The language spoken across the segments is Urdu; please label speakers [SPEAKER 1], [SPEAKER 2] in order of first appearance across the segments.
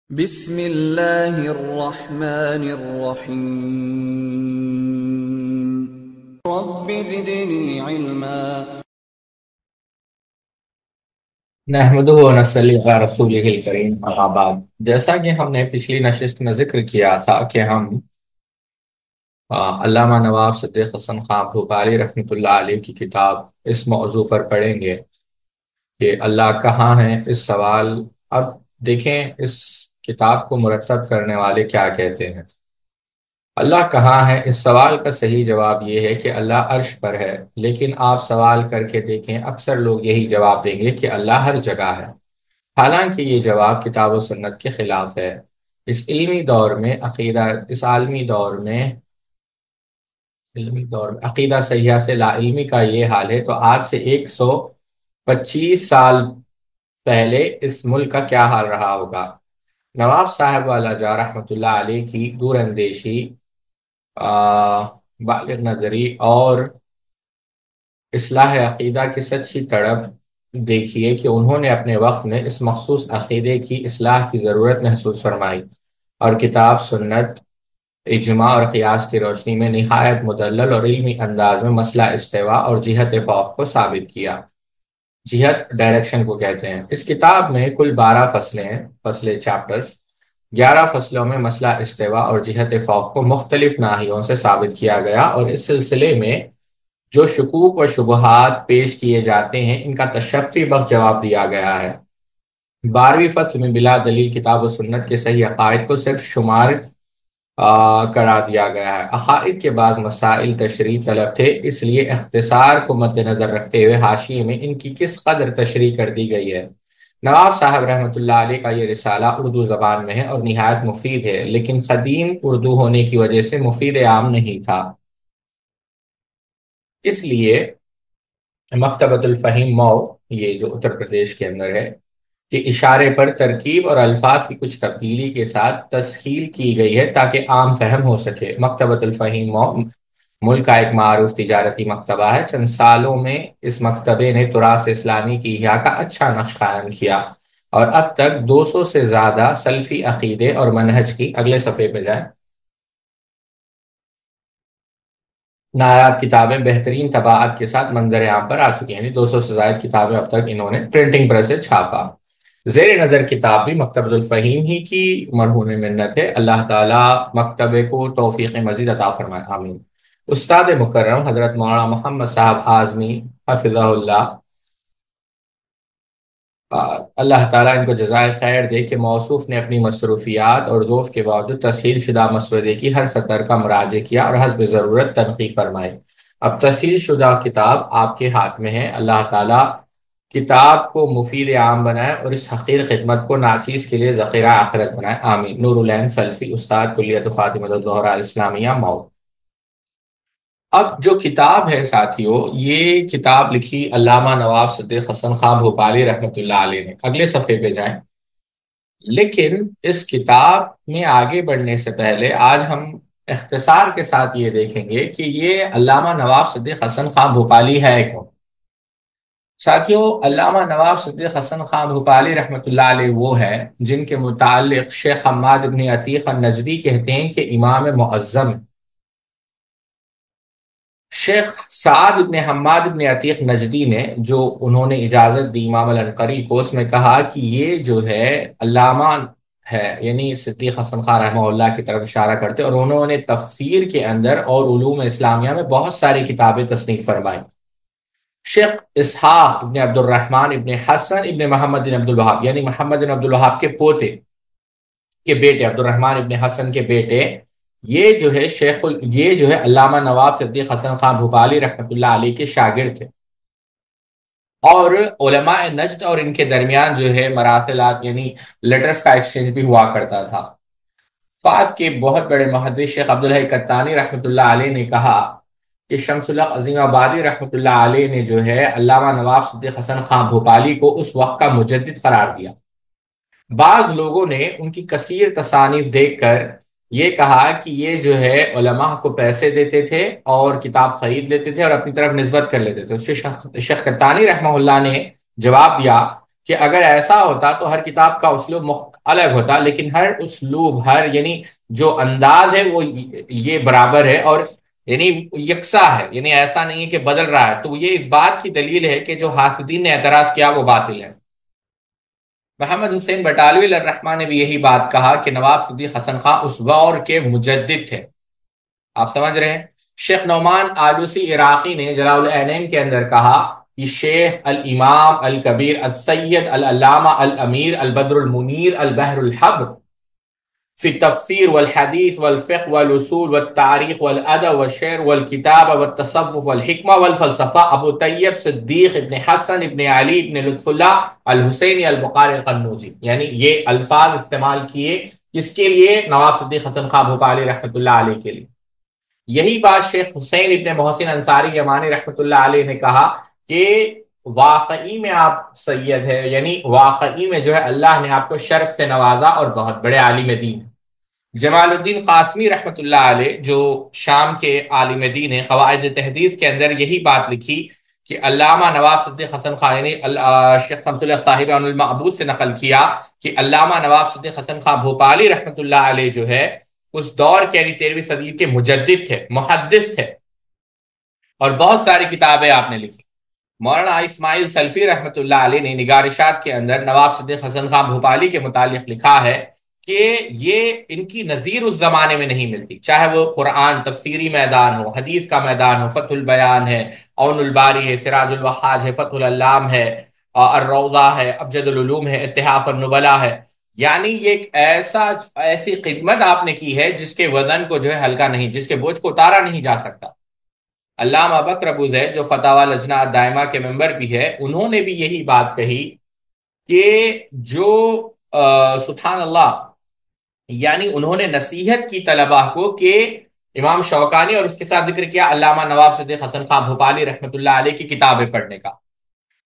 [SPEAKER 1] بسم اللہ الرحمن الرحیم رب زدنی علما۔
[SPEAKER 2] نحمدہ و نصلی علی رسولہ الکریم، اما بعد۔ جیسا کہ ہم نے پچھلی نشست میں ذکر کیا تھا کہ ہم علامہ نواب صدیق حسن خان بھوپالی رحمۃ اللہ علیہ کی کتاب اس موضوع پر پڑھیں گے کہ اللہ کہاں ہے۔ اس سوال، اب دیکھیں اس کتاب کو مرتب کرنے والے کیا کہتے ہیں۔ اللہ کہاں ہے، اس سوال کا صحیح جواب یہ ہے کہ اللہ عرش پر ہے، لیکن آپ سوال کر کے دیکھیں، اکثر لوگ یہی جواب دیں گے کہ اللہ ہر جگہ ہے، حالانکہ یہ جواب کتاب و سنت کے خلاف ہے۔ اس عالمی دور میں عقیدہ صحیحہ سے لا علمی کا یہ حال ہے، تو آج سے 125 سال پہلے اس ملک کا کیا حال رہا ہوگا۔ نواب صاحب والا جا رحمۃ اللہ علیہ کی دور اندیشی، بالغ نظری اور اصلاح عقیدہ کی سچی تڑپ دیکھیے کہ انہوں نے اپنے وقت میں اس مخصوص عقیدے کی اصلاح کی ضرورت محسوس فرمائی اور کتاب، سنت، اجماع اور قیاس کی روشنی میں نہایت مدلل اور علمی انداز میں مسئلہ استوا اور جہت فوق کو ثابت کیا۔ جہت ڈائریکشن کو کہتے ہیں۔ اس کتاب میں کل 12 فصلیں ہیں، چیپٹرز۔ 11 فصلوں میں مسئلہ استوا اور جہت فوق کو مختلف ناحیوں سے ثابت کیا گیا، اور اس سلسلے میں جو شکوک و شبہات پیش کیے جاتے ہیں ان کا تشفی بخش جواب دیا گیا ہے۔ 12ویں فصل میں بلا دلیل کتاب و سنت کے صحیح عقائد کو صرف شمار کرا دیا گیا ہے۔ عقائد کے بعض مسائل تشریح طلب تھے، اس لیے اختصار کو مد نظر رکھتے ہوئے حاشیے میں ان کی کس قدر تشریح کر دی گئی ہے۔ نواب صاحب رحمۃ اللہ علیہ کا یہ رسالہ اردو زبان میں ہے اور نہایت مفید ہے، لیکن قدیم اردو ہونے کی وجہ سے مفید عام نہیں تھا۔ اس لیے مکتبۃ الفہیم مئو، یہ جو اتر پردیش کے اندر ہے، کے اشارے پر ترکیب اور الفاظ کی کچھ تبدیلی کے ساتھ تسہیل کی گئی ہے تاکہ عام فہم ہو سکے۔ مکتبۃ الفہیم مئو ملک کا ایک معروف تجارتی مکتبہ ہے۔ چند سالوں میں اس مکتبے نے تراث اسلامی کی احیاء کا اچھا نقش قائم کیا، اور اب تک 200 سے زیادہ سلفی عقیدے اور منہج کی، اگلے صفحے پہ جائیں، نایاب کتابیں بہترین طباعت کے ساتھ منظر عام پر آ چکی ہیں، یعنی 200 سے زائد کتابیں اب تک انہوں نے پرنٹنگ پریس سے چھاپا۔ زیر نظر کتاب بھی مکتبۃ الفہیم ہی کی مرہون منت ہے۔ اللہ تعالیٰ مکتبے کو توفیق مزید عطا فرمائے، آمین۔ استاد مکرم حضرت مولانا محمد صاحب اعظمی حفظہ اللہ، اللہ تعالیٰ ان کو جزائے خیر دے کہ موصوف نے اپنی مصروفیات اور ذوف کے باوجود تسہیل شدہ مسودے کی ہر سطر کا مراجعہ کیا اور حسب ضرورت تنقیح فرمائی۔ اب تسہیل شدہ کتاب آپ کے ہاتھ میں ہے۔ اللہ تعالیٰ کتاب کو مفید عام بنائے اور اس حقیر خدمت کو ناچیز کے لیے ذخیرہ آخرت بنائے، آمین۔ نور العین سلفی، استاد کلیت فاطمہ الزہرا اسلامیہ مئو۔ اب جو کتاب ہے ساتھیو، یہ کتاب لکھی علامہ نواب صدیق حسن خان بھوپالی رحمۃ اللہ علیہ نے، اگلے صفحے پہ جائیں۔ لیکن اس کتاب میں آگے بڑھنے سے پہلے آج ہم اختصار کے ساتھ یہ دیکھیں گے کہ یہ علامہ نواب صدیق حسن خان بھوپالی ہے کون۔ ساتھیو، علامہ نواب صدیق حسن خان بھوپالی رحمۃ اللہ علیہ وہ ہے جن کے متعلق شیخ حماد بن عتیق النجدی کہتے ہیں کہ امام معظم ہے۔ شیخ سعد بن حماد بن عتیق نجدی نے، جو انہوں نے اجازت دی امام العنقری کو، اس میں کہا کہ یہ جو ہے علامہ ہے، یعنی صدیق حسن خان رحمہ اللہ کی طرف اشارہ کرتے، اور انہوں نے تفسیر کے اندر اور علوم اسلامیہ میں بہت ساری کتابیں تصنیف فرمائی۔ شیخ اسحاق ابن عبد الرحمن ابن حسن ابن محمد بن عبد الوہاب، یعنی محمد بن عبد الوہاب کے پوتے کے بیٹے، عبد الرحمن ابن حسن کے بیٹے، یہ جو ہے علامہ نواب صدیق حسن خان بھوپالی رحمۃ اللہ علیہ کے شاگرد تھے، اور علماء نجد اور ان کے درمیان جو ہے مراسلات، یعنی لیٹرز کا ایکسچینج بھی ہوا کرتا تھا۔ فاس کے بہت بڑے محدث شیخ عبدالحی کتانی رحمۃ اللہ علیہ نے کہا کہ شمس الحق عظیم آبادی رحمۃ اللہ علیہ نے جو ہے علامہ نواب صدیق حسن خان بھوپالی کو اس وقت کا مجدد قرار دیا۔ بعض لوگوں نے ان کی کثیر تصانیف دیکھ کر یہ کہا کہ یہ جو ہے علماء کو پیسے دیتے تھے اور کتاب خرید لیتے تھے اور اپنی طرف نسبت کر لیتے تھے۔ شیخ کتانی رحمہ اللہ نے جواب دیا کہ اگر ایسا ہوتا تو ہر کتاب کا اسلوب الگ ہوتا، لیکن ہر اسلوب، ہر یعنی جو انداز ہے وہ یہ برابر ہے اور یعنی یکساں ہے، یعنی ایسا نہیں ہے کہ بدل رہا ہے. تو یہ اس بات کی دلیل ہے کہ جو حاسدین نے اعتراض کیا وہ باطل ہے. محمد حسین بٹالوی الرحمٰن نے بھی یہی بات کہا کہ نواب صدیق حسن خان اس دور کے مجدد تھے. آپ سمجھ رہے ہیں؟ شیخ نعمان آلوسی عراقی نے جلال العینین کے اندر کہا کہ شیخ الامام الکبیر السید العلامہ الامیر البدر المنیر البحر الحبر فی التفسیر والحدیث والفقہ والاصول والتاریخ والادب والشعر والکتابہ والتصوف والحکمہ والفلسفہ ابو طیب صدیق ابن حسن ابن علی ابن لطف اللہ الحسینی البخاری القنوجی. یعنی یہ الفاظ استعمال کیے کس کے لیے؟ نواب صدیق حسن خان بھوپالی رحمۃ اللہ علیہ کے لیے. یہی بات شیخ حسین ابن محسن انصاری یمانی رحمۃ اللہ علیہ نے کہا کہ واقعی میں آپ سید ہے، یعنی واقعی میں جو ہے اللہ نے آپ کو شرف سے نوازا اور بہت بڑے عالم دین. جمال الدین قاسمی رحمۃ اللہ علیہ جو شام کے عالم دین ہیں، قواعد تحدیث کے اندر یہی بات لکھی کہ علامہ نواب صدیق حسن خان یعنی شیخ شمس اللہ صاحب عن المعبود سے نقل کیا کہ علامہ نواب صدیق حسن خان بھوپالی رحمۃ اللہ علیہ جو ہے اس دور کے یعنی 13ویں صدی کے مجدد تھے، محدث تھے، اور بہت ساری کتابیں آپ نے لکھی. مولانا اسماعیل سلفی رحمۃ اللہ علیہ نے نگارشات کے اندر نواب صدیق حسن خان بھوپالی کے متعلق لکھا ہے کہ یہ ان کی نظیر اس زمانے میں نہیں ملتی، چاہے وہ قرآن تفسیری میدان ہو، حدیث کا میدان ہو، فتح البیان ہے، عون الباری ہے، سراج الوحاج ہے، فتح العلام ہے، الروضہ ہے، ابجد العلوم ہے، اتحاف النبلا ہے. یعنی یہ ایک ایسی خدمت آپ نے کی ہے جس کے وزن کو جو ہے ہلکا نہیں، جس کے بوجھ کو اتارا نہیں جا سکتا. علامہ بکر ابو زید جو فتاوی لجنہ دائمہ کے ممبر بھی ہے، انہوں نے بھی یہی بات کہی کہ جو سبحان اللہ، یعنی انہوں نے نصیحت کی طلبہ کو کہ امام شوکانی اور اس کے ساتھ ذکر کیا علامہ نواب صدیق حسن خان بھوپالی رحمۃ اللہ علیہ کی کتابیں پڑھنے کا.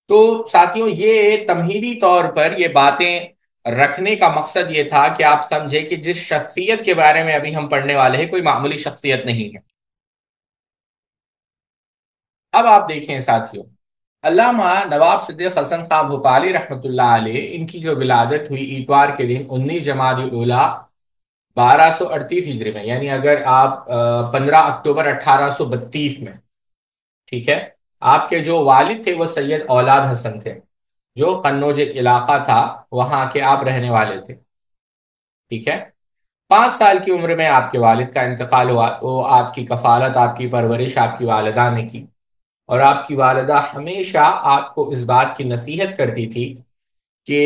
[SPEAKER 2] تو ساتھیوں یہ تمہیدی طور پر یہ باتیں رکھنے کا مقصد یہ تھا کہ آپ سمجھے کہ جس شخصیت کے بارے میں ابھی ہم پڑھنے والے ہیں کوئی معمولی شخصیت نہیں ہے. اب آپ دیکھیں ساتھیوں، علامہ نواب صدیق حسن خان بھوپالی رحمۃ اللہ علیہ ان کی جو ولادت ہوئی اتوار کے دن 19 جمادی الاولیٰ 1238 ہجری میں، یعنی اگر آپ 15 اکتوبر 1832 میں، ٹھیک ہے. آپ کے جو والد تھے وہ سید اولاد حسن تھے، جو قنوج علاقہ تھا وہاں کے آپ رہنے والے تھے، ٹھیک ہے. 5 سال کی عمر میں آپ کے والد کا انتقال ہوا. وہ آپ کی کفالت، آپ کی پرورش آپ کی والدہ نے کی، اور آپ کی والدہ ہمیشہ آپ کو اس بات کی نصیحت کرتی تھی کہ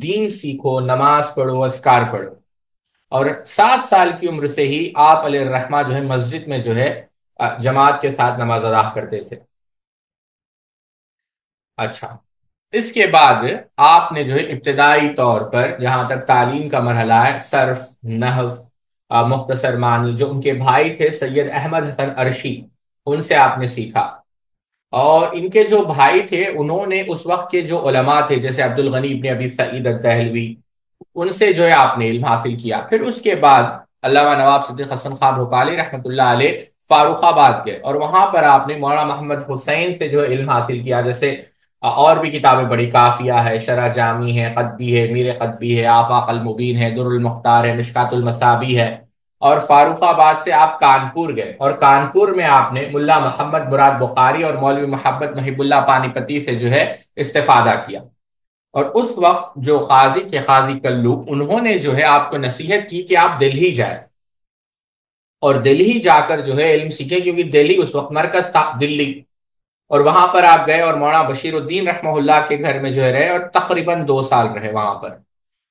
[SPEAKER 2] دین سیکھو، نماز پڑھو، اذکار پڑھو. اور 7 سال کی عمر سے ہی آپ علیہ الرحمہ جو ہے مسجد میں جو ہے جماعت کے ساتھ نماز ادا کرتے تھے. اچھا، اس کے بعد آپ نے جو ہے ابتدائی طور پر جہاں تک تعلیم کا مرحلہ ہے، صرف، نحو، مختصر معنی، جو ان کے بھائی تھے سید احمد حسن عرشی، ان سے آپ نے سیکھا. اور ان کے جو بھائی تھے انہوں نے اس وقت کے جو علماء تھے جیسے عبد الغنی ابن ابی سعید الدہلوی، ان سے جو ہے آپ نے علم حاصل کیا. پھر اس کے بعد علامہ نواب صدیق حسن خان بھوپالی رحمۃ اللہ علیہ فاروق آباد گئے، اور وہاں پر آپ نے مولانا محمد حسین سے جو ہے علم حاصل کیا. جیسے اور بھی کتابیں پڑھی، کافیہ ہے، شرح جامی ہے، قطبی ہے، میر قطبی ہے، آفاق المبین ہے، در المختار ہے، مشکات المصابی ہے. اور فاروق آباد سے آپ کانپور گئے، اور کانپور میں آپ نے ملا محمد مراد بخاری اور مولوی محبت محب اللہ پانی پتی سے جو ہے استفادہ کیا. اور اس وقت جو قاضی کے قاضی کلو، انہوں نے جو ہے آپ کو نصیحت کی کہ آپ دلہی جائیں اور دلہی جا کر جو ہے علم سیکھیں، کیونکہ دلہی اس وقت مرکز تھا، دلی. اور وہاں پر آپ گئے اور مولانا بشیر الدین رحمہ اللہ کے گھر میں جو ہے رہے، اور تقریباً 2 سال رہے وہاں پر.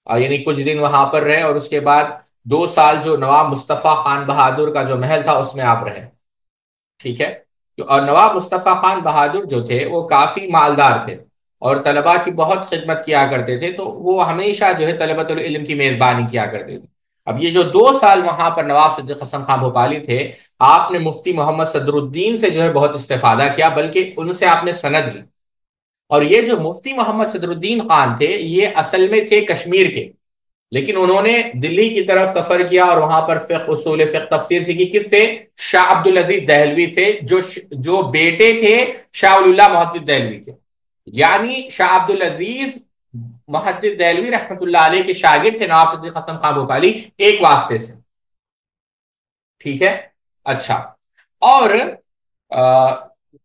[SPEAKER 2] یعنی کچھ دن وہاں پر رہے، اور اس کے بعد 2 سال جو نواب مصطفیٰ خان بہادر کا جو محل تھا اس میں آپ رہے، ٹھیک ہے. اور نواب مصطفیٰ خان بہادر جو تھے وہ کافی مالدار تھے اور طلباء کی بہت خدمت کیا کرتے تھے، تو وہ ہمیشہ جو ہے طلبۃ العلم کی میزبانی کیا کرتے تھے. اب یہ جو 2 سال وہاں پر نواب صدیق حسن خان بھوپالی تھے، آپ نے مفتی محمد صدر الدین سے جو ہے بہت استفادہ کیا، بلکہ ان سے آپ نے سند لی. اور یہ جو مفتی محمد صدر الدین خان تھے یہ اصل میں تھے کشمیر کے، لیکن انہوں نے دلی کی طرف سفر کیا اور وہاں پر فقہ، اصول فقہ، تفسیر سیکھی. کس سے؟ شاہ عبد العزیز دہلوی سے، جو بیٹے تھے شاہ ولی اللہ محدث دہلوی کے. یعنی شاہ عبد العزیز محدث دہلوی رحمۃ اللہ علیہ کے شاگرد تھے نواب صدیق حسن خان بھوپالی، ایک واسطے سے، ٹھیک ہے؟ اچھا، اور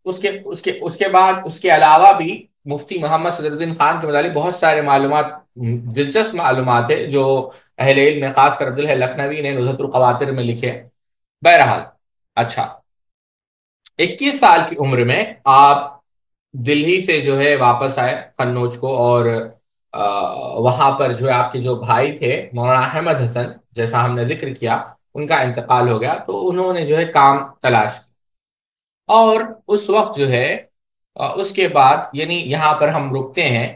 [SPEAKER 2] اس کے بعد اس کے علاوہ بھی مفتی محمد صدر الدین خان کے متعلق بہت سارے معلومات، دلچسپ معلومات ہے جو اہل علم میں، خاص کر عبدالحی لکھنوی نے نزہۃ القواتر میں لکھے۔ بہرحال، اچھا، 21 سال کی عمر میں آپ دلی سے جو ہے واپس آئے قنوج کو، اور وہاں پر جو ہے آپ کے جو بھائی تھے مولانا احمد حسن، جیسا ہم نے ذکر کیا، ان کا انتقال ہو گیا، تو انہوں نے جو ہے کام تلاش کیا، اور اس وقت جو ہے اس کے بعد، یعنی یہاں پر ہم رکتے ہیں۔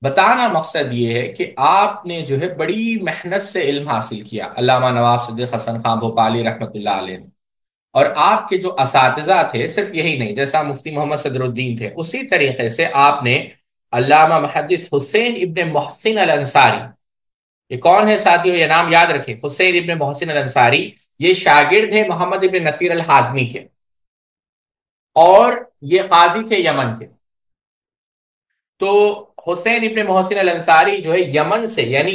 [SPEAKER 2] بتانا مقصد یہ ہے کہ آپ نے جو ہے بڑی محنت سے علم حاصل کیا، علامہ نواب صدیق حسن خان بھوپالی رحمۃ اللہ علیہ نے، اور آپ کے جو اساتذہ تھے صرف یہی نہیں، جیسا مفتی محمد صدر الدین تھے، اسی طریقے سے آپ نے علامہ محدث حسین ابن محسن الانصاری، یہ کون ہے ساتھیو؟ یہ نام یاد رکھیں، حسین ابن محسن الانصاری، یہ شاگرد ہے محمد ابن نصیر الحازمی کے، اور یہ قاضی تھے یمن کے۔ تو حسین ابن محسن الانصاری جو ہے یمن سے، یعنی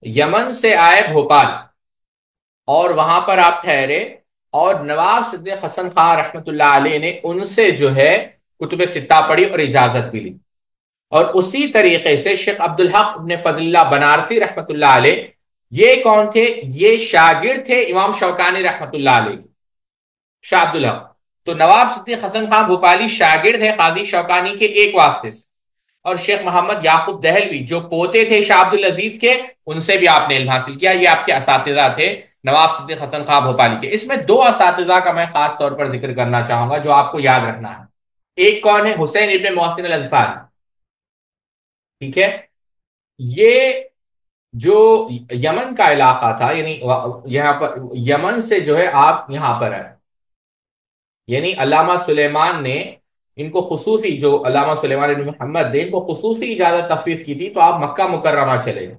[SPEAKER 2] یمن سے آئے بھوپال، اور وہاں پر آپ ٹھہرے، اور نواب صدیق حسن خان رحمۃ اللہ علیہ نے ان سے جو ہے کتب ستہ پڑھی اور اجازت بھی لی، اور اسی طریقے سے شیخ عبدالحق ابن فضل اللہ بنارسی رحمۃ اللہ علیہ، یہ کون تھے؟ یہ شاگرد تھے امام شوکانی رحمۃ اللہ علیہ کے، شاہ عبدالحق۔ تو نواب صدیق حسن خان بھوپالی شاگرد ہے قاضی شوکانی کے ایک واسطے سے، اور شیخ محمد یعقوب دہلوی جو پوتے تھے شاہ عبد العزیز کے، ان سے بھی آپ نے علم حاصل کیا، یہ آپ کے اساتذہ تھے نواب صدیق حسن خان بھوپالی کے۔ اس میں دو اساتذہ کا میں خاص طور پر ذکر کرنا چاہوں گا جو آپ کو یاد رکھنا ہے۔ ایک کون ہے؟ حسین ابن محسن الانصاری، ٹھیک ہے؟ یہ جو یمن کا علاقہ تھا، یعنی یہاں پر یمن سے جو ہے آپ یہاں پر آئے، یعنی علامہ سلیمان نے ان کو خصوصی، جو علامہ سلیمان بن محمد نے ان کو خصوصی اجازت تفویض کی تھی، تو آپ مکہ مکرمہ چلے گئے،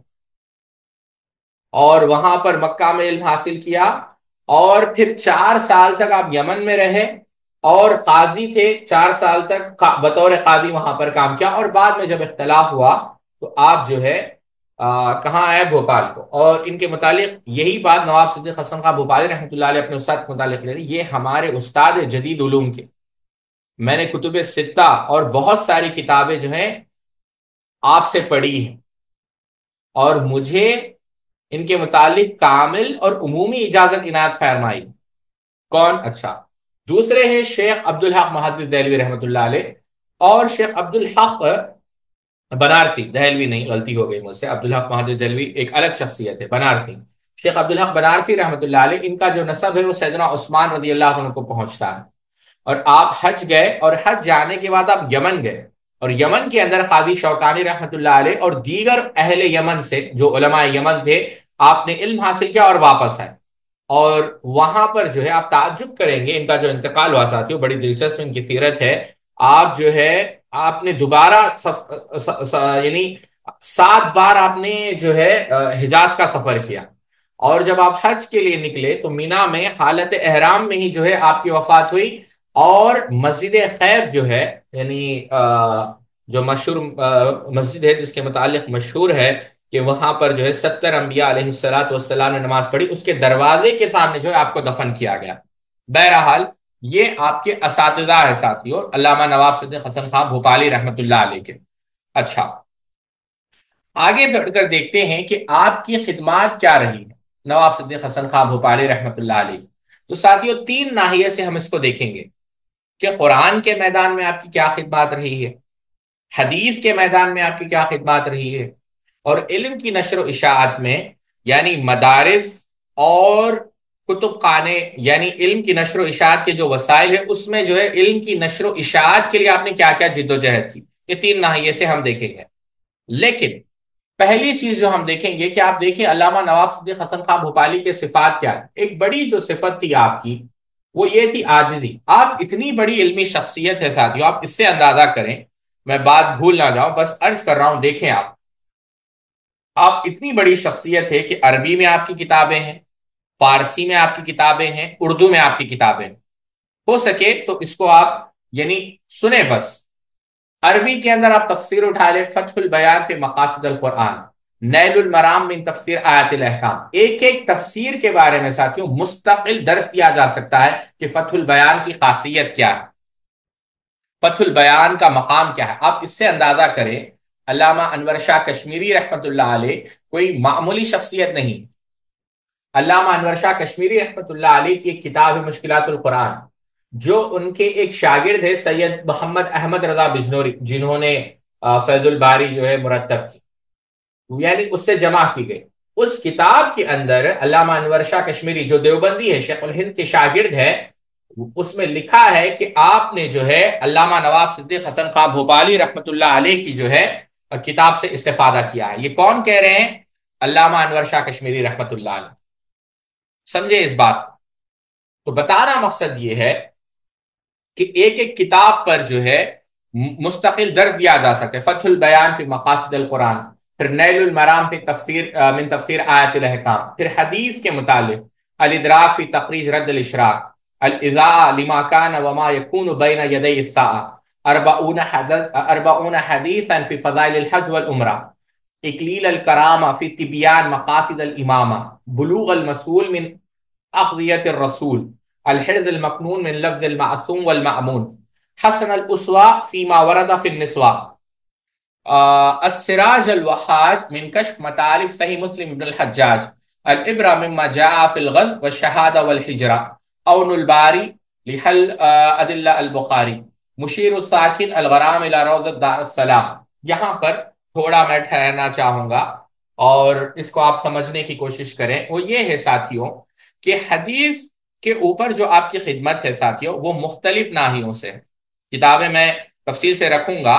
[SPEAKER 2] اور وہاں پر مکہ میں علم حاصل کیا، اور پھر 4 سال تک آپ یمن میں رہے، اور قاضی تھے 4 سال تک بطور قاضی وہاں پر کام کیا، اور بعد میں جب اختلاف ہوا تو آپ جو ہے کہاں آئے؟ بھوپال کو۔ اور ان کے متعلق یہی بات نواب صدیق حسن خان بھوپالی رحمۃ اللہ علیہ اپنے استاد کے متعلق لے رہی، یہ ہمارے استاد جدید علوم کے، میں نے کتب ستہ اور بہت ساری کتابیں جو ہیں آپ سے پڑھی ہیں، اور مجھے ان کے متعلق کامل اور عمومی اجازت عنایت فرمائی۔ کون؟ اچھا، دوسرے ہیں شیخ عبدالحق محدث دہلوی رحمۃ اللہ علیہ، اور شیخ عبدالحق بنارسی، دہلوی نہیں، غلطی ہو گئی مجھ سے، عبدالحق محدث دہلوی ایک الگ شخصیت ہے، بنارسی، شیخ عبدالحق بنارسی رحمۃ اللہ علیہ، ان کا جو نسب ہے وہ سیدنا عثمان رضی اللہ عنہ کو پہنچتا ہے۔ اور آپ حج گئے، اور حج جانے کے بعد آپ یمن گئے، اور یمن کے اندر قاضی شوکانی رحمۃ اللہ علیہ اور دیگر اہل یمن سے جو علماء یمن تھے، آپ نے علم حاصل کیا اور واپس آئے، اور وہاں پر جو ہے آپ تعجب کریں گے، ان کا جو انتقال ہوا ساتھیوں، بڑی دلچسپ ان کی سیرت ہے۔ آپ جو ہے آپ نے دوبارہ یعنی 7 بار آپ نے جو ہے حجاز کا سفر کیا، اور جب آپ حج کے لیے نکلے تو مینا میں حالت احرام میں ہی جو ہے آپ کی وفات ہوئی، اور مسجد خیف جو ہے، یعنی جو مشہور مسجد ہے جس کے متعلق مشہور ہے کہ وہاں پر جو ہے 70 انبیاء علیہ الصلوۃ والسلام نے نماز پڑھی، اس کے دروازے کے سامنے جو ہے آپ کو دفن کیا گیا۔ بہرحال یہ آپ کے اساتذہ ہے ساتھیوں، علامہ نواب صدیق حسن خان بھوپالی رحمۃ اللہ علیہ کے۔ اچھا، آگے بڑھ کر دیکھتے ہیں کہ آپ کی خدمات کیا رہی ہیں نواب صدیق حسن خان بھوپالی رحمۃ اللہ علیہ کی۔ تو ساتھیوں 3 ناحیے سے ہم اس کو دیکھیں گے کہ قرآن کے میدان میں آپ کی کیا خدمات رہی ہے، حدیث کے میدان میں آپ کی کیا خدمات رہی ہے، اور علم کی نشر و اشاعت میں، یعنی مدارس اور کتب خانے، یعنی علم کی نشر و اشاعت کے جو وسائل ہیں اس میں جو ہے علم کی نشر و اشاعت کے لیے آپ نے کیا کیا جد و جہد کی، یہ 3 ناحیے سے ہم دیکھیں گے۔ لیکن پہلی چیز جو ہم دیکھیں گے کہ آپ دیکھیں علامہ نواب صدیق حسن خان بھوپالی کے صفات کیا ہے۔ ایک بڑی جو صفت تھی آپ کی وہ یہ تھی عاجزی۔ آپ اتنی بڑی علمی شخصیت ہے ساتھیوں، آپ اس سے اندازہ کریں، میں بات بھول نہ جاؤں، بس عرض کر رہا ہوں، دیکھیں آپ اتنی بڑی شخصیت ہے کہ عربی میں آپ کی کتابیں ہیں، فارسی میں آپ کی کتابیں ہیں، اردو میں آپ کی کتابیں ہیں، ہو سکے تو اس کو آپ یعنی سنیں بس، عربی کے اندر آپ تفسیر اٹھا لیں، فتح البیان فی مقاصد القرآن، نیل المرام من تفسیر آیات الاحکام، ایک ایک تفسیر کے بارے میں ساتھیوں مستقل درس دیا جا سکتا ہے کہ فتح البیان کی خاصیت کیا ہے، فتح البیان کا مقام کیا ہے۔ آپ اس سے اندازہ کریں علامہ انور شاہ کشمیری رحمت اللہ علیہ کوئی معمولی شخصیت نہیں۔ علامہ انور شاہ کشمیری رحمت اللہ علیہ کی ایک کتاب ہے مشکلات القرآن، جو ان کے ایک شاگرد ہے سید محمد احمد رضا بجنوری، جنہوں نے فیض الباری جو ہے مرتب کی، یعنی اس سے جمع کی گئی۔ اس کتاب کے اندر علامہ انور شاہ کشمیری جو دیوبندی ہے، شیخ الہند کے شاگرد ہے، اس میں لکھا ہے کہ آپ نے جو ہے علامہ نواب صدیق حسن خان بھوپالی رحمت اللہ علیہ کی جو ہے کتاب سے استفادہ کیا ہے۔ یہ کون کہہ رہے ہیں؟ علامہ انور شاہ کشمیری رحمت اللہ علیہ۔ سمجھے اس بات؟ تو بتانا مقصد یہ ہے کہ ایک ایک کتاب پر جو ہے مستقل درس دیا جا سکتا ہے، فتح البیان فی مقاصد القرآن، پھر نیل المرام فی تفسیر من تفسیر آیت الاحکام، پھر حدیث کے متعلق الادراک فی تخریج رد الاشراق، الاذاعہ لما کان وما یکون بین یدی الساعہ، 40 حدیثا فی فضائل الحج والعمرہ، اکلیل الکرامہ فی تبیان مقاصد الامامہ، بلوغ المسئول من اخذیت الرسول، الحرز المقنون من لفظ المعصوم والمعمون، حسن الاسوا فيما ورد في النسواء، السراج الوحاج من كشف مطالب صحيح مسلم بن الحجاج، العبرة مما جاء في الغزو والشهادة والهجرة، عون الباري لحل أدلة البخاري، مشير الساكن الغرام إلى روضة دار السلام۔ یہاں پر تھوڑا میں ٹھہرنا چاہوں گا اور اس کو آپ سمجھنے کی کوشش کریں۔ وہ یہ ہے ساتھیوں کہ حدیث کے اوپر جو آپ کی خدمت ہے ساتھیوں، وہ مختلف ناحیوں سے، کتابیں میں تفصیل سے رکھوں گا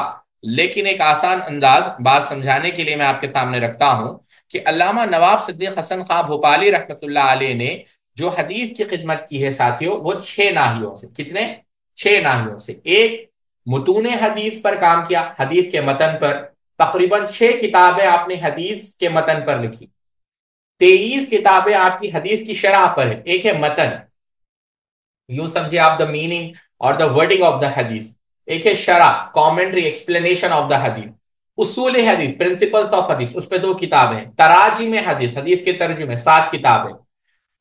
[SPEAKER 2] لیکن ایک آسان انداز بات سمجھانے کے لیے میں آپ کے سامنے رکھتا ہوں کہ علامہ نواب صدیق حسن خان بھوپالی رحمت اللہ علیہ نے جو حدیث کی خدمت کی ہے ساتھیوں، وہ 6 ناحیوں سے۔ کتنے؟ 6 ناحیوں سے۔ ایک، متون حدیث پر کام کیا، حدیث کے متن پر، تقریباً 6 کتابیں آپ نے حدیث کے متن پر لکھی، 23 کتابیں آپ کی حدیث کی شرح پر ہے۔ ایک ہے متن، یوں سمجھے آپ دا میننگ اور دا ورڈنگ آف دا حدیث، ایک ہے شرح، کامنٹری، ایکسپلینیشن آف دا حدیث، اصول حدیث، پرنسپلز آف حدیث، اس پہ 2 کتابیں، تراجم حدیث، حدیث کے ترجمے 7 کتابیں،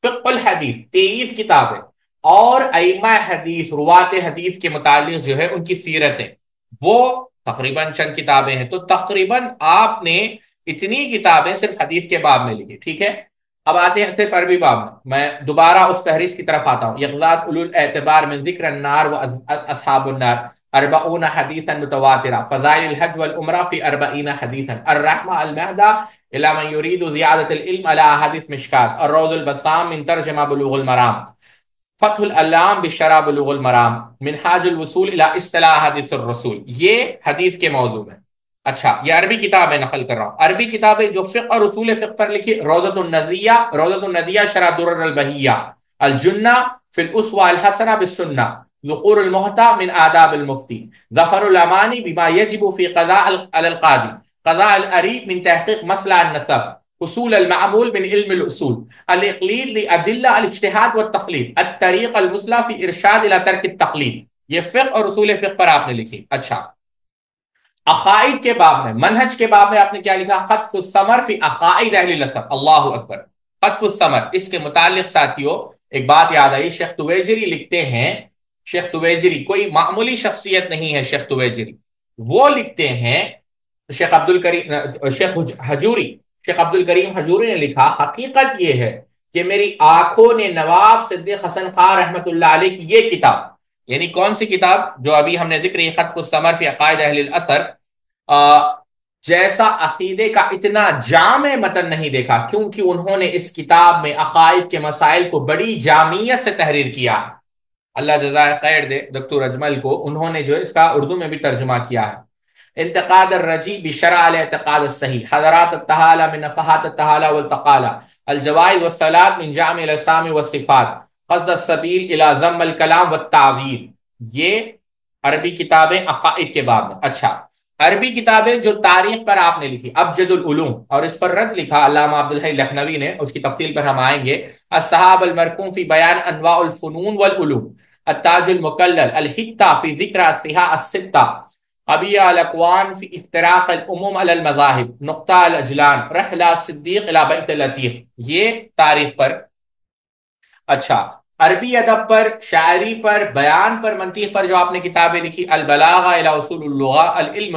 [SPEAKER 2] فقہ الحدیث 23 کتابیں، اور ائمہ حدیث، روات حدیث کے متعلق جو ہے ان کی سیرتیں، وہ تقریباً چند کتابیں ہیں۔ تو تقریباً آپ نے اتنی کتابیں صرف حدیث کے باب میں لکھی، ٹھیک ہے؟ اب آتے ہیں صرف عربی باب میں دوبارہ اس فہرست کی طرف آتا ہوں۔ یغزات اولو الاعتبار من ذکر النار و اصحاب النار، 40 حدیثا متواترہ، فضائل الحج والعمرہ فی 40 حدیثا، الرحمہ المہدہ الی من یرید زیادۃ العلم علی احادیث مشکات، الروض البسام من ترجمہ بلوغ المرام، فتح العلام بشرح بلوغ المرام، منہاج الوصول الی اصطلاح حدیث الرسول۔ یہ حدیث کے موضوع میں۔ اچھا، یہ عربی کتابیں نقل کر رہا ہوں۔ عربی کتابیں جو فقہ اور اصول فقہ پر لکھی، روضۃ الندیہ شرح درر البہیہ، الجنہ فی الاسوہ الحسنہ بالسنہ، ذخور المحتہ من آداب المفتی، ظفر الامانی بما یجب فی قضاء علی القاضی، قضاء العریب من تحقیق مسئلہ النسب، اصول المعمول من علم الاصول، الاقلیل لادلہ الاجتہاد والتقلید، الطریق المثلی فی ارشاد الی ترک التقلید۔ یہ فقہ اور اصول فقہ پر آپ نے لکھی۔ اچھا، عقائد کے باب میں، منہج کے باب میں آپ نے کیا لکھا؟ قطف الثمر فی عقائد اہل الاثر۔ اللہ اکبر، قطف الثمر، اس کے متعلق ساتھیوں ایک بات یاد آئی، شیخ تویجری لکھتے ہیں، شیخ تویجری کوئی معمولی شخصیت نہیں ہے، شیخ تویجری وہ لکھتے ہیں، شیخ عبد الکریم حجوری نے لکھا، حقیقت یہ ہے کہ میری آنکھوں نے نواب صدیق حسن خان رحمت اللہ علیہ کی یہ کتاب، یعنی کون سی کتاب جو ابھی ہم نے ذکر کی، خطف الثمر فی عقائد اہل الاثر، جیسا عقیدے کا اتنا جامع متن نہیں دیکھا، کیونکہ انہوں نے اس کتاب میں عقائد کے مسائل کو بڑی جامعیت سے تحریر کیا۔ اللہ جزائے خیر دے دکتور اجمل کو، انہوں نے جو اس کا اردو میں بھی ترجمہ کیا ہے۔ انتقاد الرجی بشرع الاعتقاد الصحیح، حضرات التحالہ من نفحات التحالہ والتقالہ، الجوائز والصلاة من جامع الاسام والصفات، قصد السبیل الى ذم الکلام والتعویل۔ یہ عربی کتابیں عقائد کے باب میں۔ اچھا، عربی کتابیں جو تاریخ پر آپ نے لکھی، ابجد العلوم، اور اس پر رد لکھا علامہ عبدالحی لکھنوی نے، اس کی تفصیل پر ہم آئیں گے، الصحاب المرقوم فی بیان انواع الفنون والعلوم، التاج المکلل، الحتہ فی ذکر الصحاح الستہ، ابی الاکوان فی افتراق الامم علی المذاہب نقطہ الاجلان رحلہ صدیق الی بیت اللطیف، یہ تاریخ پر۔ اچھا، عربی ادب پر، شاعری پر، بیان پر، منطق پر جو آپ نے کتابیں لکھی: البلاغہ الی اصول اللغہ، العلم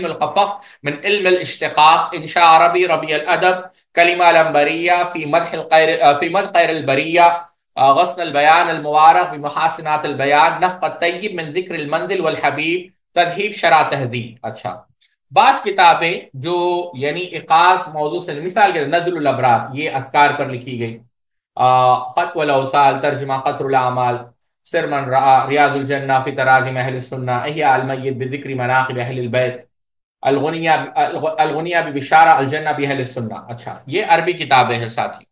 [SPEAKER 2] الخفق من علم الاشتقاق، انشاء عربی ربیع الادب، کلمہ العنبریہ فی مدح خیر البریہ، غصن البیان المبارک بمحاسنات البیان، نفق الطیب من ذکر المنزل والحبیب، تذہیب شرح تہذیب۔ اچھا، بعض کتابیں جو یعنی اقاص موضوع سے، مثال کے نزل الابرار، یہ اذکار پر لکھی گئی۔ خط والاوصال، ترجمہ قصر الاعمال، سر من رعا، ریاض الجنہ فی تراجم اہل السنہ، احیاء المیت بذکر مناقب اہل البیت، الغنیہ ببشارہ الجنہ باہل السنہ۔ اچھا، یہ عربی کتابیں ہیں ساتھی۔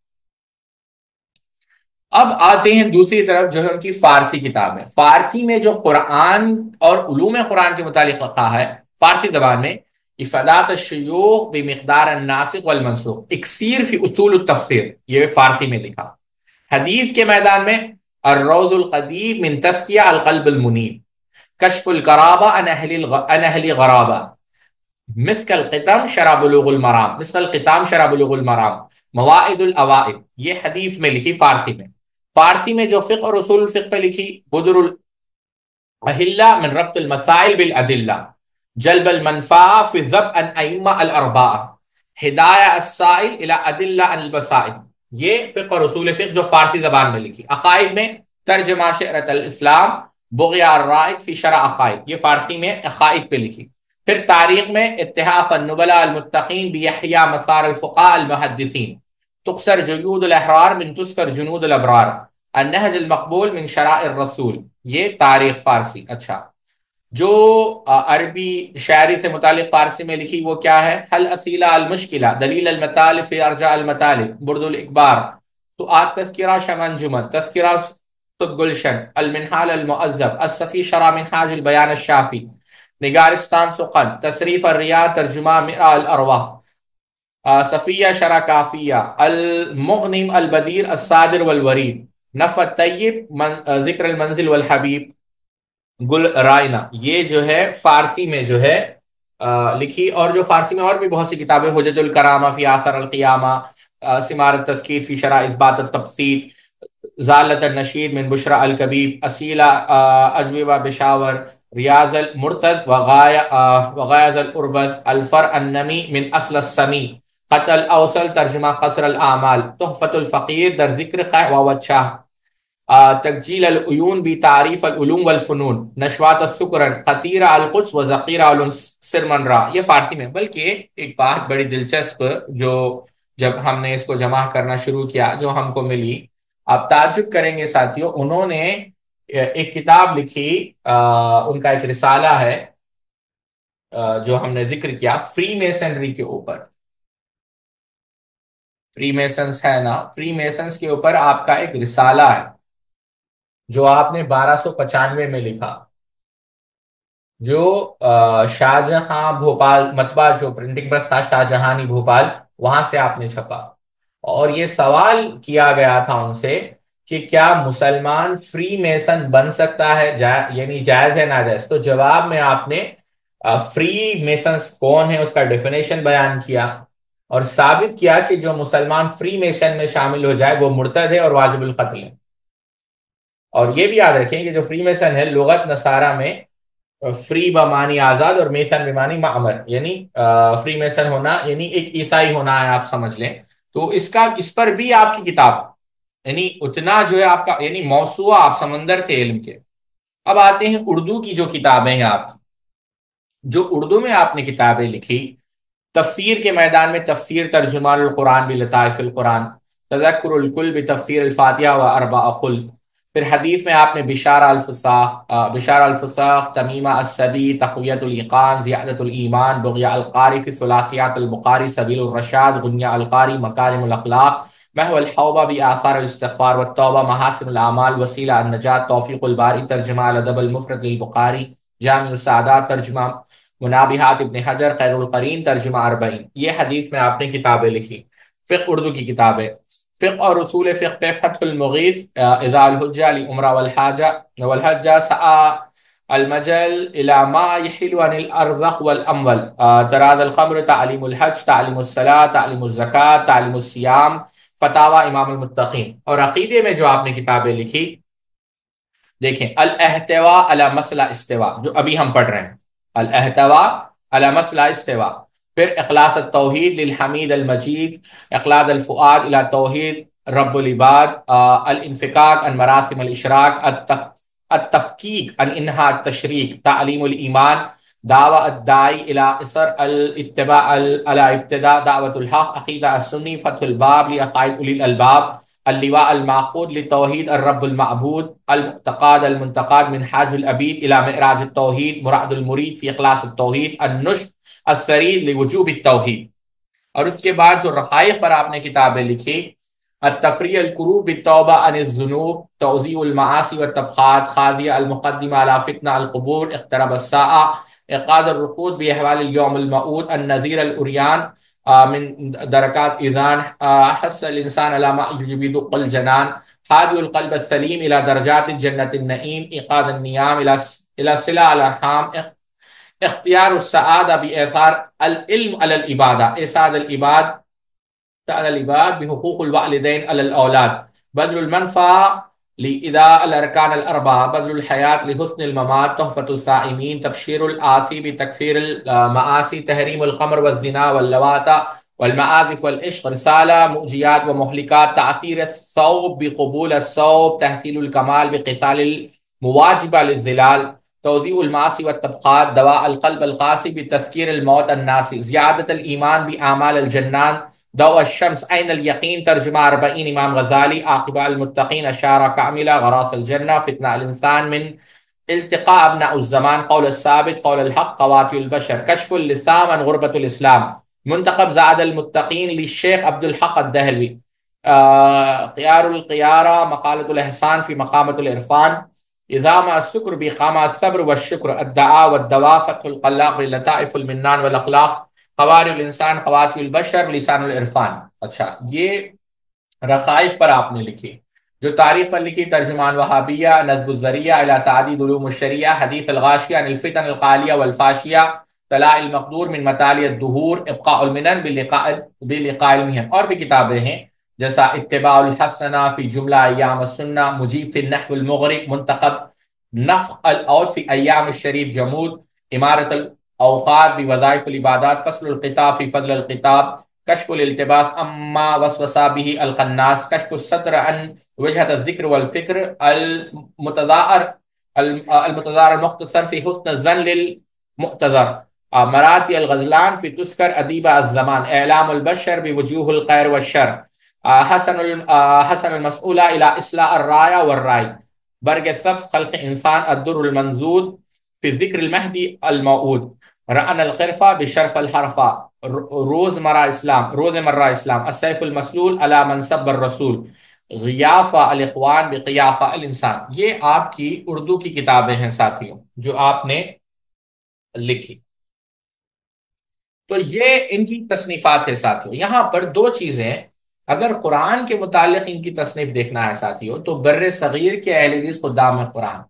[SPEAKER 2] اب آتے ہیں دوسری طرف، جو ہے ان کی فارسی کتابیں۔ فارسی میں جو قرآن اور علوم قرآن کے متعلق لکھا ہے فارسی زبان میں: افادات الشیوخ بمقدار الناسخ والمنسوخ، اکسیر فی اصول التفسیر، یہ فارسی میں لکھا۔ حدیث کے میدان میں: الروض القدیم من تزکیہ القلب المنیب، کشف القرابہ عن اہل غرابہ، مسک القتم شرح بلوغ المرام، مسک القتام شرح بلوغ المرام، مواعظ الاوائد، یہ حدیث میں لکھی فارسی میں۔ فارسی میں جو فقہ اور اصول الفقہ پہ لکھی: بدر الاہلہ من ربط المسائل بالادلہ، جلب المنفعہ فی ضبط عن ائمہ الاربعہ، ہدایہ السائل الی ادلہ عن البصائر، یہ فقہ اور اصول فقہ جو فارسی زبان میں لکھی۔ عقائد میں ترجمہ شعرۃ الاسلام، بغیہ الرائد فی شرح عقائد، یہ فارسی میں عقائد پہ لکھی۔ پھر تاریخ میں اتحاف النبلاء المتقین بیحییٰ مسار الفقہاء المحدثین، تقصر جیود الاحرار من تذکر جنود الابرار، النہج المقبول من شرائع الرسول، یہ تاریخ فارسی۔ اچھا، جو عربی شاعری سے متعلق فارسی میں لکھی وہ کیا ہے: حل اسیلہ المشکلہ، دلیل المطالب فی ارجاء المطالب، برد الاکبار، سؤال تذکرہ شمن جمن، تذکرہ صد گلشن، المنحال المعذب، الصفی شرح منحاج البیان الشافی، نگارستان سقن، تصریف الریاض، ترجمہ مرآ الارواح، صفیہ شرح کافیہ، المغنم البدیر الصادر والورید، نفع الطیب، ذکر المنزل والحبیب، گل رائنا، یہ جو ہے فارسی میں جو ہے لکھی۔ اور جو فارسی میں اور بھی بہت سی کتابیں: حجج الکرامہ فی آثار القیامہ، ثمار التذکیر فی شرح اثبات التفسیر، زالت النشید من بشرا الکبیب، اسیلہ اجوبہ بشاور، ریاض المرتض وغایض الاربز، الفر النمی من اصل السمی، خط الاوصل، ترجمہ قصر الاعمال، تحفۃ الفقیر در ذکر وچہ، تکجیل العیون بی تعریف العلوم والفنون، نشوات السکرن، قطیرہ القدس و ذخیرہ سر من را، یہ فارسی میں۔ بلکہ ایک بات بڑی دلچسپ جو جب ہم نے اس کو جمع کرنا شروع کیا جو ہم کو ملی، آپ تعجب کریں گے ساتھیوں، انہوں نے ایک کتاب لکھی، ان کا ایک رسالہ ہے جو ہم نے ذکر کیا فری میسنری کے اوپر۔ فری میسنس ہے نا، فری میسنس کے اوپر آپ کا ایک رسالہ ہے جو آپ نے 1295 میں لکھا، جو شاہجہاں بھوپال مطبع، جو پرنٹنگ پریس تھا شاہجہانی بھوپال، وہاں سے آپ نے چھپا۔ اور یہ سوال کیا گیا تھا ان سے کہ کیا مسلمان فری میسن بن سکتا ہے، یعنی جائز ہے ناجائز؟ تو جواب میں آپ نے فری میسنس کون ہے اس کا ڈیفینیشن بیان کیا، اور ثابت کیا کہ جو مسلمان فری میسن میں شامل ہو جائے وہ مرتد ہے اور واجب القتل ہے۔ اور یہ بھی یاد رکھیں کہ جو فری میسن ہے، لغت نصارہ میں فری بمانی آزاد اور میسن بمانی معمر، یعنی فری میسن ہونا یعنی ایک عیسائی ہونا ہے، آپ سمجھ لیں۔ تو اس پر بھی آپ کی کتاب، یعنی اتنا جو ہے آپ کا، یعنی موسوعہ آپ سمندر تھے علم کے۔ اب آتے ہیں اردو کی جو کتابیں ہیں آپ کی، جو اردو میں آپ نے کتابیں لکھی۔ تفسیر کے میدان میں تفسیر ترجمان القرآن بلطائف القرآن، تذکر الکل بتفسیر الفاتحہ و اربع قل۔ پھر حدیث میں آپ نے بشارہ الفصاح، تمیمہ السبی، تقویت الایقان، زیادت الایمان، بغیہ القاری فی ثلاثیات البخاری، سبیل الرشاد، غنیہ القاری، مکارم الاخلاق، محو الحوبہ بآثار الاستغفار والتوبہ، محاسن الاعمال، وسیلہ النجات، توفیق الباری، ترجمہ الادب المفرد للبخاری، جامع السعادات، ترجمہ منابحات ابن حجر، خیر القرین، ترجمہ اربعین، یہ حدیث میں آپ نے کتابیں لکھی۔ فقہ اردو کی کتابیں: فقہ اور اصول فقہ پہ فتح المغیث، اذا الحجہ لعمرہ والحجہ سعى المجل الى ما يحل عن الارزخ والاموال، تراد الخمر، تعلیم الحج، تعلیم الصلاة، تعلیم الزکات، تعلیم الصیام، فتاوی امام المتقین۔ اور عقیدے میں جو آپ نے کتابیں لکھی، دیکھیں الاحتواء علی مسئلہ استوا جو ابھی ہم پڑھ رہے ہیں، الاحتواء علی مسئلہ استوا، پھر اخلاص التوحید للحمید المجید، اقلاد الفؤاد الى توحید رب العباد، الانفکاک عن مراسم الاشراق، التفکیک عن انہاء التشریق، تعلیم الایمان، دعوی الداعی الى اثر الاتباع على ابتداء دعوت الحق، عقیدہ السنی، فتح الباب لعقائد اولی الالباب، اللواء المعقود لتوحید الرب المعبود، المعتقاد المنتقاد من حاج العبید الى معراج التوحید، مراد المرید فی اخلاص التوحید، النشر السرید لوجوب التوحید۔ اور اس کے بعد جو رقائق پر آپ نے کتابیں لکھی، التفریع القروب بالتوبہ عن الذنوب، توضیح المعاصی والطبقات، خاضیہ المقدمہ علی فتنہ القبور، اقترب الساعہ، اعقاد الرقود باحوال اليوم الموعود، النذیر العریان من درکات اذان، حث الانسان على ما يجبد الجنان، حادی القلب السلیم الى درجات الجنت النعیم، ایقاد النیام الى صلہ الارحام، اختیار السعادہ بإيثار العلم على العبادة، إسعاد العباد على العباد بحقوق الوالدين على الأولاد، بذل المنفعة لإداء الأركان الأربعة، بذل الحياة لحسن الممات، تحفة الصائمين، تبشير الآسي بتكفير المآسي، تحريم القمر والزنا واللواطة والمعازف والعشق، رسالة مؤجيات ومهلكات، تعثير الثوب بقبول الثوب، تحصيل الكمال بقتال المواجبة للظلال، توضیح المعاصی والطبقات، دواء القلب القاسي بتذکیر الموت الناسی، زیادت الایمان باعمال الجنان، ضوء الشمس، عین الیقین، ترجمہ 40 امام غزالی، عاقبہ المتقین، اشارہ کاملہ، غراس الجنہ، فتنہ الانسان من التقاء ابناء الزمان، قول الثابت، قول الحق، قواطع البشر، کشف اللسام عن غربۃ الاسلام، منتخب زاد المتقین للشیخ عبد الحق الدہلوی، خيار القيارة، مقالة الإحسان في مقامة العرفان، إذا مع السكر بقام الصبر والشكر، الدعاء والدواء، فتح القلاق للطائف المنان والأخلاق، قوارع الانسان، خواتي البشر، لسان العرفان۔ اچھا، یہ رقائق پر آپ نے لکھی۔ جو تاریخ پر لکھی، ترجمان وہابیہ، نصب الذریعہ الى تعدید علوم الشریعہ، حدیث الغاشیہ عن الفتن القالیہ والفاشیہ، طلاء المقدور من مطالع الدہور، ابقاء المنن بلقاء المحن۔ اور بھی کتابیں ہیں جیسا اتباع الحسنہ فی جملہ ایام السنہ، مجیب فی النحو المغرق، منتخب نفع العود فی ایام الشریف جمود، امارت الاوقات بوظائف العبادات، فصل الخطاب فی فضل الخطاب، کشف الالتباس اما وسوسہ به القناس، کشف الصدر عن وجہت الذکر والفکر، المتظاہر المختصر فی حسن الظن للمعتذر، مراتي الغزلان في تذكر أديب الزمان، إعلام البشر بوجوه الخير والشر، حسن المسؤولة إلى إصلاح الراية والراي، برق السبس، خلق إنسان، الدر المنزود في ذكر المهدي الموعود، رأن الخرفة بشرف الحرفة، روز مرة إسلام، السيف المسلول على من سب الرسول، غیافہ الاخوان بقیافہ الانسان۔ یہ آپ کی اردو کی کتابیں ہیں ساتھیوں جو آپ نے لکھی۔ تو یہ ان کی تصنیفات ہے ساتھیوں۔ یہاں پر دو چیزیں، اگر قرآن کے متعلق ان کی تصنیف دیکھنا ہے ساتھیوں تو بر صغیر کے اہل حدیث خدام قرآن،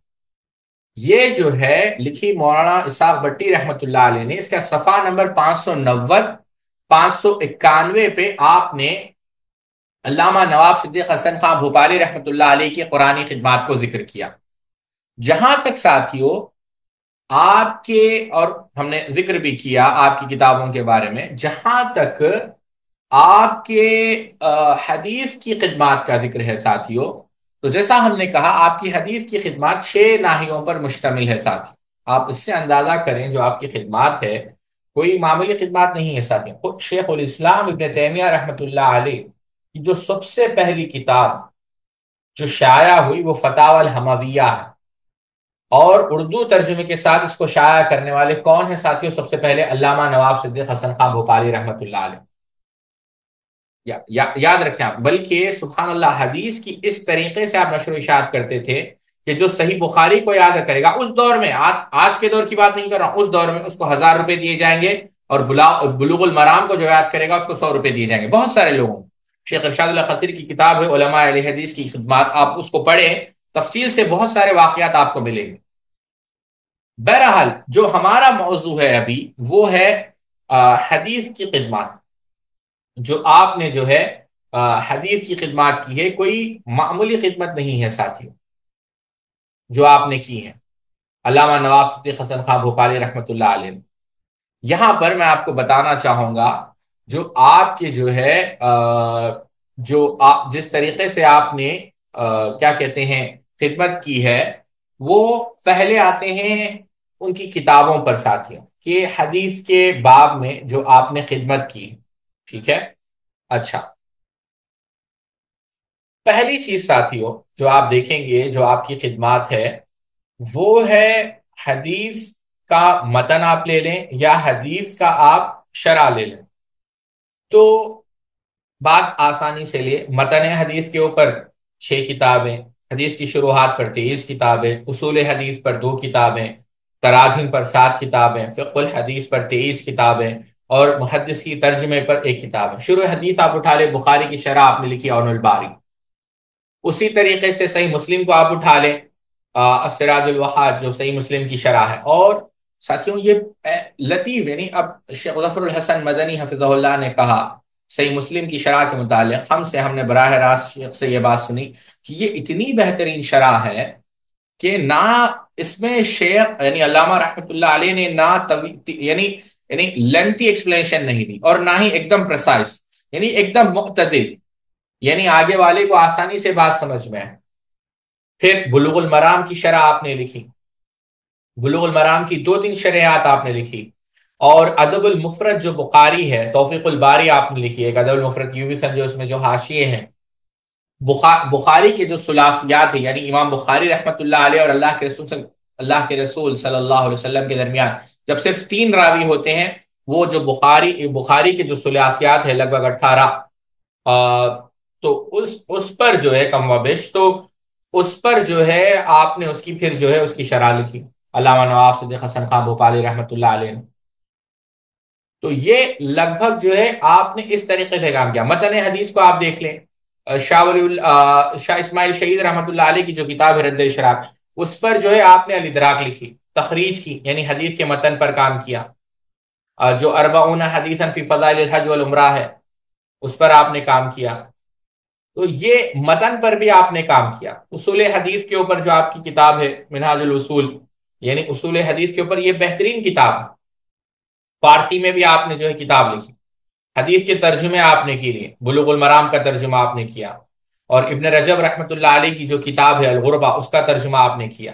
[SPEAKER 2] یہ جو ہے لکھی مولانا اسحاق بٹی رحمۃ اللہ علیہ نے، اس کا صفحہ نمبر 590 591 پہ آپ نے علامہ نواب صدیق حسن خان بھوپالی رحمۃ اللہ علیہ کی قرآنی خدمات کو ذکر کیا۔ جہاں تک ساتھیوں آپ کے، اور ہم نے ذکر بھی کیا آپ کی کتابوں کے بارے میں، جہاں تک آپ کے حدیث کی خدمات کا ذکر ہے ساتھیوں، تو جیسا ہم نے کہا آپ کی حدیث کی خدمات 6 ناحیوں پر مشتمل ہے ساتھیوں۔ آپ اس سے اندازہ کریں جو آپ کی خدمات ہے کوئی معمولی خدمات نہیں ہے ساتھیوں۔ خود شیخ الاسلام ابن تیمیہ رحمۃ اللہ علیہ کی جو سب سے پہلی کتاب جو شائع ہوئی وہ فتاوی الحمویہ ہے، اور اردو ترجمے کے ساتھ اس کو شائع کرنے والے کون ہیں ساتھیوں؟ سب سے پہلے علامہ نواب صدیق حسن خان بھوپالی رحمۃ اللہ علیہ۔ یاد رکھیں آپ، بلکہ سبحان اللہ حدیث کی اس طریقے سے آپ نشر و اشاعت کرتے تھے کہ جو صحیح بخاری کو یاد کرے گا اس دور میں، آج کے دور کی بات نہیں کر رہا ہوں، اس دور میں اس کو 1000 روپے دیے جائیں گے، اور بلوغ المرام کو جو یاد کرے گا اس کو 100 روپے دیے جائیں گے۔ بہت سارے لوگوں، شیخ ارشاد اللہ خضر کی کتاب ہے علماء اہل حدیث کی خدمات، آپ اس کو پڑھیں، تفصیل سے بہت سارے واقعات آپ کو ملیں گے۔ بہرحال جو ہمارا موضوع ہے ابھی وہ ہے حدیث کی خدمات. جو آپ نے جو ہے حدیث کی خدمات کی ہے، کوئی معمولی خدمت نہیں ہے ساتھیوں جو آپ نے کی ہے. علامہ نواب صدیق حسن خان بھوپالی رحمۃ اللہ علیہ. یہاں پر میں آپ کو بتانا چاہوں گا جو آپ کے جو ہے جو آپ جس طریقے سے آپ نے کیا کہتے ہیں خدمت کی ہے، وہ پہلے آتے ہیں ان کی کتابوں پر ساتھیوں کہ حدیث کے باب میں جو آپ نے خدمت کی. ٹھیک ہے. اچھا، پہلی چیز ساتھیوں جو آپ دیکھیں گے جو آپ کی خدمات ہے وہ ہے حدیث کا متن آپ لے لیں یا حدیث کا آپ شرح لے لیں. تو بات آسانی سے لیے متن حدیث کے اوپر 6 کتابیں، حدیث کی شروحات پر 23 کتابیں، اصول حدیث پر 2 کتابیں، تراجم پر 7 کتابیں، فقہ الحدیث پر 23 کتابیں، اور محدث کی ترجمے پر 1 کتاب ہے. شروع حدیث آپ اٹھا لیں، بخاری کی شرح آپ نے لکھی عون الباری. اسی طریقے سے صحیح مسلم کو آپ اٹھا لیں، السراج الوحاد جو صحیح مسلم کی شرح ہے. اور ساتھیوں یہ لطیف، یعنی اب شیخ ظفر الحسن مدنی حفظہ اللہ نے کہا صحیح مسلم کی شرح کے متعلق ہم نے براہ راست شیخ سے یہ بات سنی کہ یہ اتنی بہترین شرح ہے کہ نہ اس میں شیخ یعنی علامہ رحمۃ اللہ علیہ نے نہ یعنی لینتھی ایکسپلینیشن نہیں دی، اور نہ ہی ایک دم پرسائز، یعنی ایک دم معتدل، یعنی آگے والے کو آسانی سے بات سمجھ میں ہے. پھر بلوغ المرام کی شرح آپ نے لکھی، بلوغ المرام کی 2-3 شرحات آپ نے لکھی. اور ادب المفرد جو بخاری ہے، توفیق الباری آپ نے لکھی ہے ایک ادب المفرد کی، یوں بھی سمجھو اس میں جو حاشیے ہیں بخاری کے جو ثلاثیات ہیں، یعنی امام بخاری رحمۃ اللہ علیہ اور اللہ کے رسول صلی اللہ علیہ وسلم کے درمیان جب صرف 3 راوی ہوتے ہیں، وہ جو بخاری کے جو ثلاثیات ہے لگ بھگ 18، تو اس پر جو ہے کم و بیش، تو اس پر جو ہے آپ نے اس کی پھر جو ہے اس کی شرح لکھی علامہ نواب صدیق حسن خان بھوپالی رحمۃ اللہ علیہ نے. تو یہ لگ بھگ جو ہے آپ نے اس طریقے سے کام کیا. متن حدیث کو آپ دیکھ لیں، شاہ اسماعیل شہید رحمۃ اللہ علیہ کی جو کتاب ہے رد اشراق، اس پر جو ہے آپ نے الادراک لکھی، تخریج کی، یعنی حدیث کے متن پر کام کیا. جو اربعون حدیثا فی فضائل الحج والعمرہ ہے اس پر آپ نے کام کیا. تو یہ متن پر بھی آپ نے کام کیا. اصول حدیث کے اوپر جو آپ کی کتاب ہے منہاج الاصول، یعنی اصول حدیث کے اوپر یہ بہترین کتاب ہے. فارسی میں بھی آپ نے جو ہے کتاب لکھی. حدیث کے ترجمے آپ نے کی لیے، بلوغ المرام کا ترجمہ آپ نے کیا، اور ابن رجب رحمۃ اللہ علیہ کی جو کتاب ہے الغربہ اس کا ترجمہ آپ نے کیا.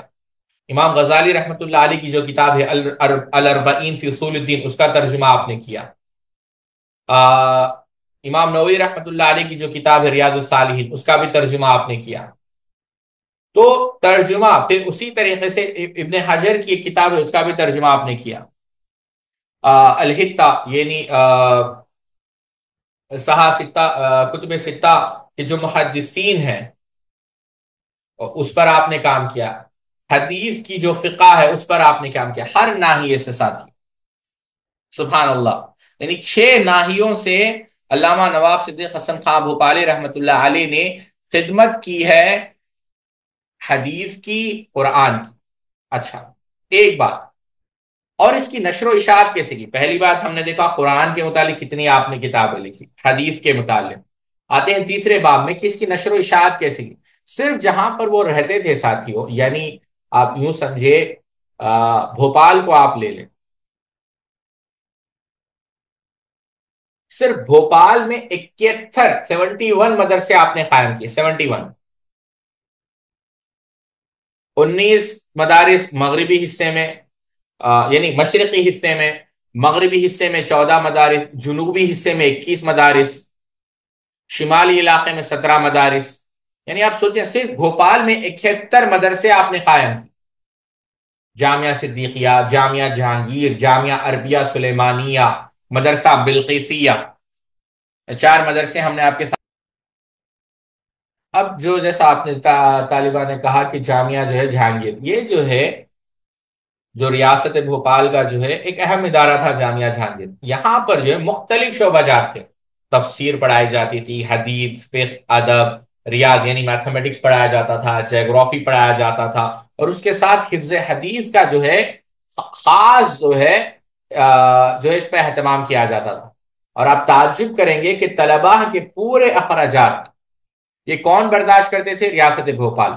[SPEAKER 2] امام غزالی رحمۃ اللہ علیہ کی جو کتاب ہے الاربعین فی اصول الدین اس کا ترجمہ آپ نے کیا. امام نووی رحمۃ اللہ علیہ کی جو کتاب ہے ریاض الصالحین اس کا بھی ترجمہ آپ نے کیا. تو ترجمہ پھر اسی طریقے سے ابن حجر کی ایک کتاب ہے اس کا بھی ترجمہ آپ نے کیا. الحتہ یعنی کتب ستہ کے جو محدثین ہیں اس پر آپ نے کام کیا. حدیث کی جو فقہ ہے اس پر آپ نے کام کیا، ہر ناحیے سے ساتھی. سبحان اللہ، یعنی 6 ناحیوں سے علامہ نواب صدیق حسن خان بھوپالی رحمۃ اللہ علیہ نے خدمت کی ہے حدیث کی، قرآن کی. اچھا، ایک بات اور، اس کی نشر و اشاعت کیسے کی؟ پہلی بات ہم نے دیکھا قرآن کے متعلق کتنی آپ نے کتابیں لکھی، حدیث کے متعلق. آتے ہیں تیسرے باب میں کہ اس کی نشر و اشاعت کیسے کی. صرف جہاں پر وہ رہتے تھے ساتھیوں، یعنی آپ یوں سمجھے بھوپال کو آپ لے لیں، صرف بھوپال میں 71 مدرسے آپ نے قائم کیے. 71، 19 مدارس مغربی حصے میں، یعنی مشرقی حصے میں، مغربی حصے میں 14 مدارس، جنوبی حصے میں 21 مدارس، شمالی علاقے میں 17 مدارس. یعنی آپ سوچیں صرف بھوپال میں 71 مدرسے آپ نے قائم کیے. جامعہ صدیقیہ، جامعہ جہانگیر، جامعہ عربیہ سلیمانیہ، مدرسہ بلقیسیہ، 4 مدرسے ہم نے آپ کے ساتھ. اب جو جیسا آپ نے طالبہ نے کہا کہ جامعہ جو ہے جہانگیر، یہ جو ہے جو ریاست بھوپال کا جو ہے ایک اہم ادارہ تھا جامعہ جہانگیر. یہاں پر جو ہے مختلف شعبہ جات تھے، تفسیر پڑھائی جاتی تھی، حدیث، فقہ، ادب، ریاض یعنی میتھمیٹکس پڑھایا جاتا تھا، جیوگرافی پڑھایا جاتا تھا، اور اس کے ساتھ حفظ حدیث کا جو ہے خاص جو ہے اس پہ اہتمام کیا جاتا تھا. اور آپ تعجب کریں گے کہ طلباء کے پورے اخراجات یہ کون برداشت کرتے تھے؟ ریاست بھوپال.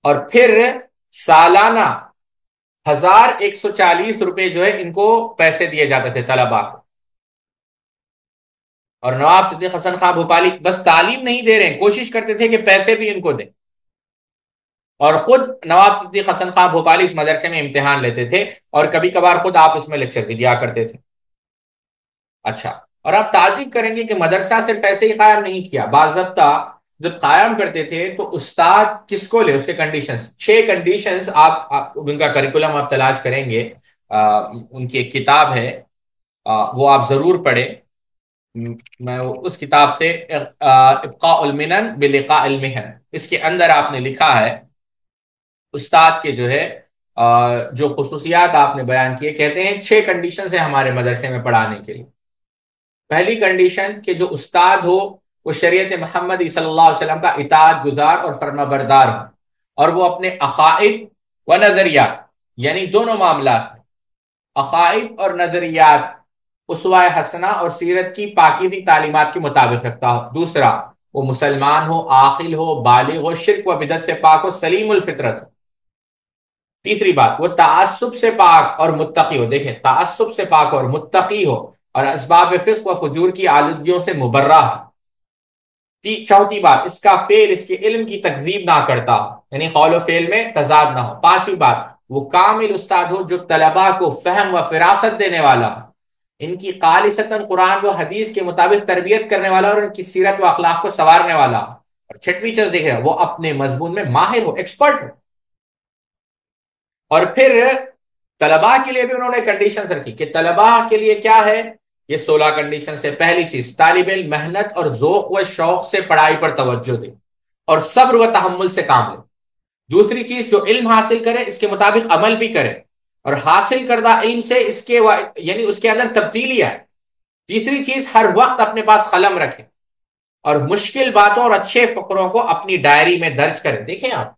[SPEAKER 2] اور پھر سالانہ 1140 روپے جو ہے ان کو پیسے دیے جاتے تھے طلباء کو. اور نواب صدیق حسن خان بھوپالی بس تعلیم نہیں دے رہے ہیں، کوشش کرتے تھے کہ پیسے بھی ان کو دیں. اور خود نواب صدیق حسن خان بھوپالی اس مدرسے میں امتحان لیتے تھے، اور کبھی کبھار خود آپ اس میں لیکچر بھی دیا کرتے تھے. اچھا، اور آپ تعجب کریں گے کہ مدرسہ صرف ایسے ہی قائم نہیں کیا، باضابطہ جب قائم کرتے تھے تو استاد کس کو لے، اس کے کنڈیشنز، 6 کنڈیشنز آپ ان کا کریکولم آپ تلاش کریں گے. ان کی ایک کتاب ہے، وہ آپ ضرور پڑھیں. میں اس کتاب سے ابقاء المنن بلقاء المحن، اس کے اندر آپ نے لکھا ہے استاد کے جو ہے جو خصوصیات آپ نے بیان کیے، کہتے ہیں 6 کنڈیشنز ہیں ہمارے مدرسے میں پڑھانے کے لیے. پہلی کنڈیشن کہ جو استاد ہو وہ شریعت محمدی صلی اللہ علیہ وسلم کا اطاعت گزار اور فرما بردار ہو، اور وہ اپنے عقائد و نظریات، یعنی دونوں معاملات میں، عقائد اور نظریات، اسوہ حسنہ اور سیرت کی پاکیزی تعلیمات کے مطابق رکھتا ہو. دوسرا، وہ مسلمان ہو، عاقل ہو، بالغ ہو، شرک و بدعت سے پاک ہو، سلیم الفطرت ہو. تیسری بات، وہ تعصب سے پاک اور متقی ہو. دیکھیں، تعصب سے پاک اور متقی ہو، اور اسباب فسق و فجور کی آلودگیوں سے مبرہ ہو. چوتھی بات، اس کا فعل اس کے علم کی تکذیب نہ کرتا ہو، یعنی قول و فعل میں تضاد نہ ہو. پانچویں بات، وہ کامل استاد ہو جو طلباء کو فہم و فراست دینے والا ہو، ان کی خالصتاً قرآن و حدیث کے مطابق تربیت کرنے والا اور ان کی سیرت و اخلاق کو سنوارنے والا ہو. اور چھٹویں چیز دیکھیں، وہ اپنے مضمون میں ماہر ہو، ایکسپرٹ ہو. اور پھر طلباء کے لیے بھی انہوں نے کنڈیشنز رکھی کہ طلباء کے لیے کیا ہے، یہ 16 کنڈیشن سے. پہلی چیز، طالب علم محنت اور ذوق و شوق سے پڑھائی پر توجہ دے اور صبر و تحمل سے کام لے. دوسری چیز، جو علم حاصل کرے اس کے مطابق عمل بھی کرے، اور حاصل کردہ علم سے یعنی اس کے اندر تبدیلی آئے. تیسری چیز، ہر وقت اپنے پاس قلم رکھے اور مشکل باتوں اور اچھے فقروں کو اپنی ڈائری میں درج کرے. دیکھیں آپ،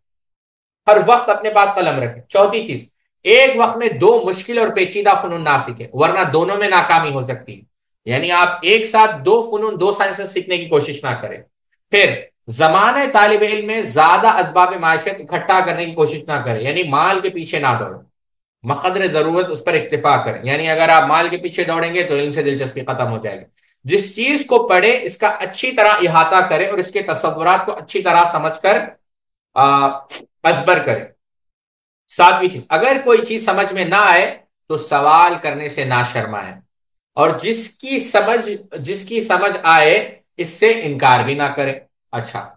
[SPEAKER 2] ہر وقت اپنے پاس قلم رکھے. چوتھی چیز، ایک وقت میں 2 مشکل اور پیچیدہ فنون نہ سیکھے، ورنہ دونوں میں ناکامی ہو سکتی ہے. یعنی آپ ایک ساتھ 2 فنون، 2 سائنسز سیکھنے کی کوشش نہ کریں. پھر زمانے طالب علم میں زیادہ اسباب معیشت اکٹھا کرنے کی کوشش نہ کریں، یعنی مال کے پیچھے نہ دوڑیں، مقدر ضرورت اس پر اکتفا کریں. یعنی اگر آپ مال کے پیچھے دوڑیں گے تو علم سے دلچسپی ختم ہو جائے گی. جس چیز کو پڑھے اس کا اچھی طرح احاطہ کرے اور اس کے تصورات کو اچھی طرح سمجھ کر ازبر کرے. ساتویں چیز، اگر کوئی چیز سمجھ میں نہ آئے تو سوال کرنے سے نہ شرمائے، اور جس کی سمجھ آئے اس سے انکار بھی نہ کرے. اچھا،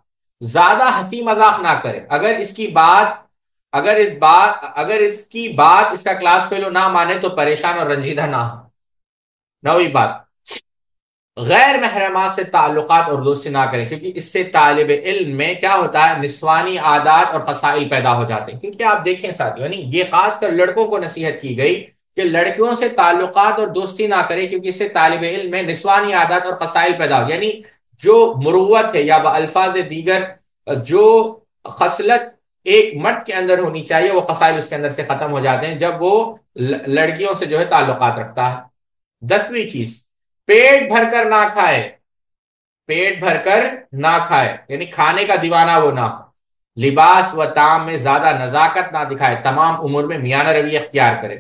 [SPEAKER 2] زیادہ ہنسی مذاق نہ کرے. اگر اس کی بات اس کا کلاس فیلو نہ مانے تو پریشان اور رنجیدہ نہ ہو. نویں بات، غیر محرمات سے تعلقات اور دوستی نہ کریں، کیونکہ اس سے طالب علم میں کیا ہوتا ہے، نسوانی عادات اور فسائل پیدا ہو جاتے ہیں. کیونکہ آپ دیکھیں ساتھ، یعنی یہ خاص کر لڑکوں کو نصیحت کی گئی کہ لڑکیوں سے تعلقات اور دوستی نہ کریں، کیونکہ اس سے طالب علم میں نسوانی عادات اور فسائل پیدا ہو، یعنی جو مروت ہے یا الفاظ دیگر جو خصلت ایک مرد کے اندر ہونی چاہیے، وہ فسائل اس کے اندر سے ختم ہو جاتے ہیں جب وہ لڑکیوں سے جو ہے تعلقات رکھتا ہے. 10ویں چیز، پیٹ بھر کر نہ کھائے. پیٹ بھر کر نہ کھائے یعنی کھانے کا دیوانہ وہ نہ ہو. لباس و طعام میں زیادہ نزاکت نہ دکھائے، تمام امور میں میانہ روی اختیار کرے.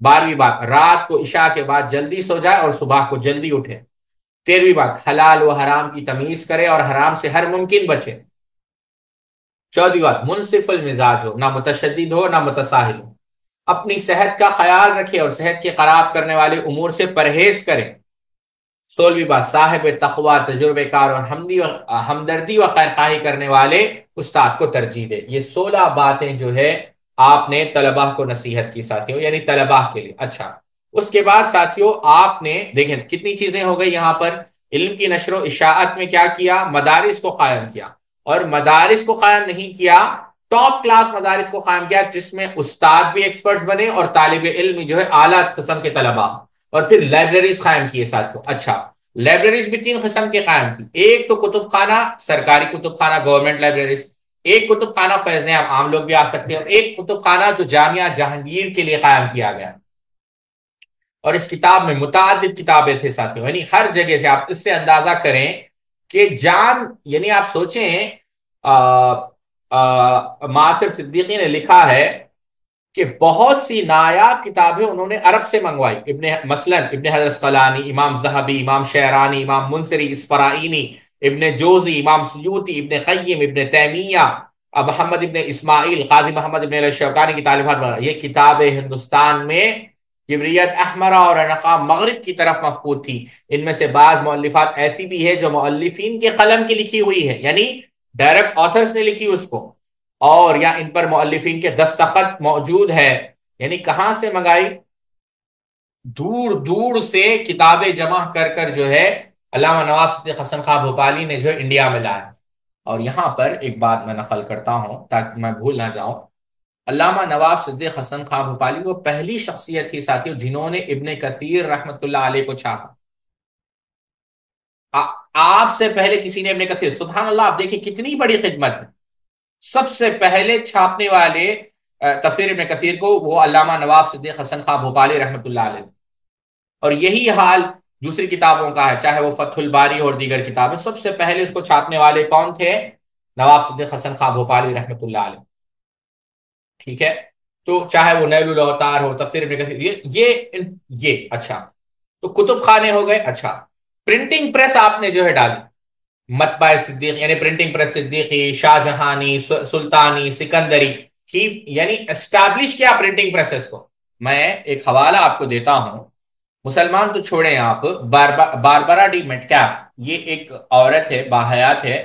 [SPEAKER 2] 12ویں بات، رات کو عشاء کے بعد جلدی سو جائے اور صبح کو جلدی اٹھے. 13ویں بات، حلال و حرام کی تمیز کرے اور حرام سے ہر ممکن بچے. 14ویں بات، منصف المزاج ہو، نہ متشدد ہو نہ متساہل ہو. اپنی صحت کا خیال رکھے اور صحت کے خراب کرنے والے امور سے پرہیز کرے. 16ویں بات، صاحب تقوی، تجربے کار اور ہمدردی و خیرخواہی کرنے والے استاد کو ترجیح دے. یہ 16 باتیں جو ہے آپ نے طلباء کو نصیحت کی ساتھیوں، یعنی طلباء کے لیے. اچھا، اس کے بعد ساتھیوں آپ نے دیکھیں کتنی چیزیں ہو گئی یہاں پر. علم کی نشر و اشاعت میں کیا کیا، مدارس کو قائم کیا، اور مدارس کو قائم نہیں کیا، ٹاپ کلاس مدارس کو قائم کیا جس میں استاد بھی ایکسپرٹس بنے اور طالب علم جو ہے اعلیٰ قسم کے طلباء. اور پھر لائبریریز قائم کیے ساتھیوں. اچھا، لائبریریز بھی 3 قسم کے قائم کی. ایک تو کتب خانہ، سرکاری کتب خانہ، گورنمنٹ لائبریریز. ایک کتب خانہ فیض عام لوگ بھی آ سکتے ہیں، اور ایک کتب خانہ جو جامعہ جہانگیر کے لیے قائم کیا گیا، اور اس کتاب میں متعدد کتابیں تھے ساتھیوں، یعنی ہر جگہ سے آپ اس سے اندازہ کریں کہ یعنی آپ سوچیں، معاصر صدیقی نے لکھا ہے کہ بہت سی نایاب کتابیں انہوں نے عرب سے منگوائی، مثلا ابن حجر اسقلانی، امام ذہبی، امام شعرانی، امام منصری اسفرائینی، ابن جوزی، امام سیوطی، ابن قیم، ابن تیمیہ، محمد ابن اسماعیل، قاضی محمد ابن الشوکانی کی تالیفات وغیرہ۔ یہ کتابیں ہندوستان میں جبریت احمرہ اور انقا مغرب کی طرف مفقود تھی۔ ان میں سے بعض مؤلفات ایسی بھی ہے جو مؤلفین کے قلم کی لکھی ہوئی ہے، یعنی ڈائریکٹ آتھرز نے لکھی اس کو، اور یا ان پر مؤلفین کے دستخط موجود ہے۔ یعنی کہاں سے منگائی؟ دور دور سے کتابیں جمع کر کر جو ہے علامہ نواب صدیق حسن خان بھوپالی نے جو انڈیا میں لایا۔ اور یہاں پر ایک بات میں نقل کرتا ہوں تاکہ میں بھول نہ جاؤں، علامہ نواب صدیق حسن خان بھوپالی وہ پہلی شخصیت تھی ساتھیوں جنہوں نے ابن کثیر رحمت اللہ علیہ کو چھاپا۔ آپ سے پہلے کسی نے ابن کثیر، سبحان اللہ، آپ دیکھیں کتنی بڑی خدمت ہے۔ سب سے پہلے چھاپنے والے تفسیر ابن کثیر کو وہ علامہ نواب صدیق حسن خان بھوپالی رحمت اللہ علیہ، اور یہی حال دوسری کتابوں کا ہے، چاہے وہ فتح الباری اور دیگر کتابیں، سب سے پہلے اس کو چھاپنے والے کون تھے؟ نواب صدیق حسن خان بھوپالی رحمت اللہ علیہ۔ ٹھیک ہے، تو چاہے وہ نیل الاوتار ہو، تفسیر ابن کثیر، یہ اچھا، تو کتب خانے ہو گئے۔ اچھا، پرنٹنگ پریس آپ نے جو ہے ڈالی، مطبع صدیق یعنی پرنٹنگ پریس صدیقی، شاہ جہانی، سلطانی، سکندری کی، یعنی اسٹیبلش کیا پرنٹنگ پریسز کو۔ میں ایک حوالہ آپ کو دیتا ہوں، مسلمان تو چھوڑیں آپ، باربرا ڈی میٹکیف، یہ ایک عورت ہے، باحیات ہے،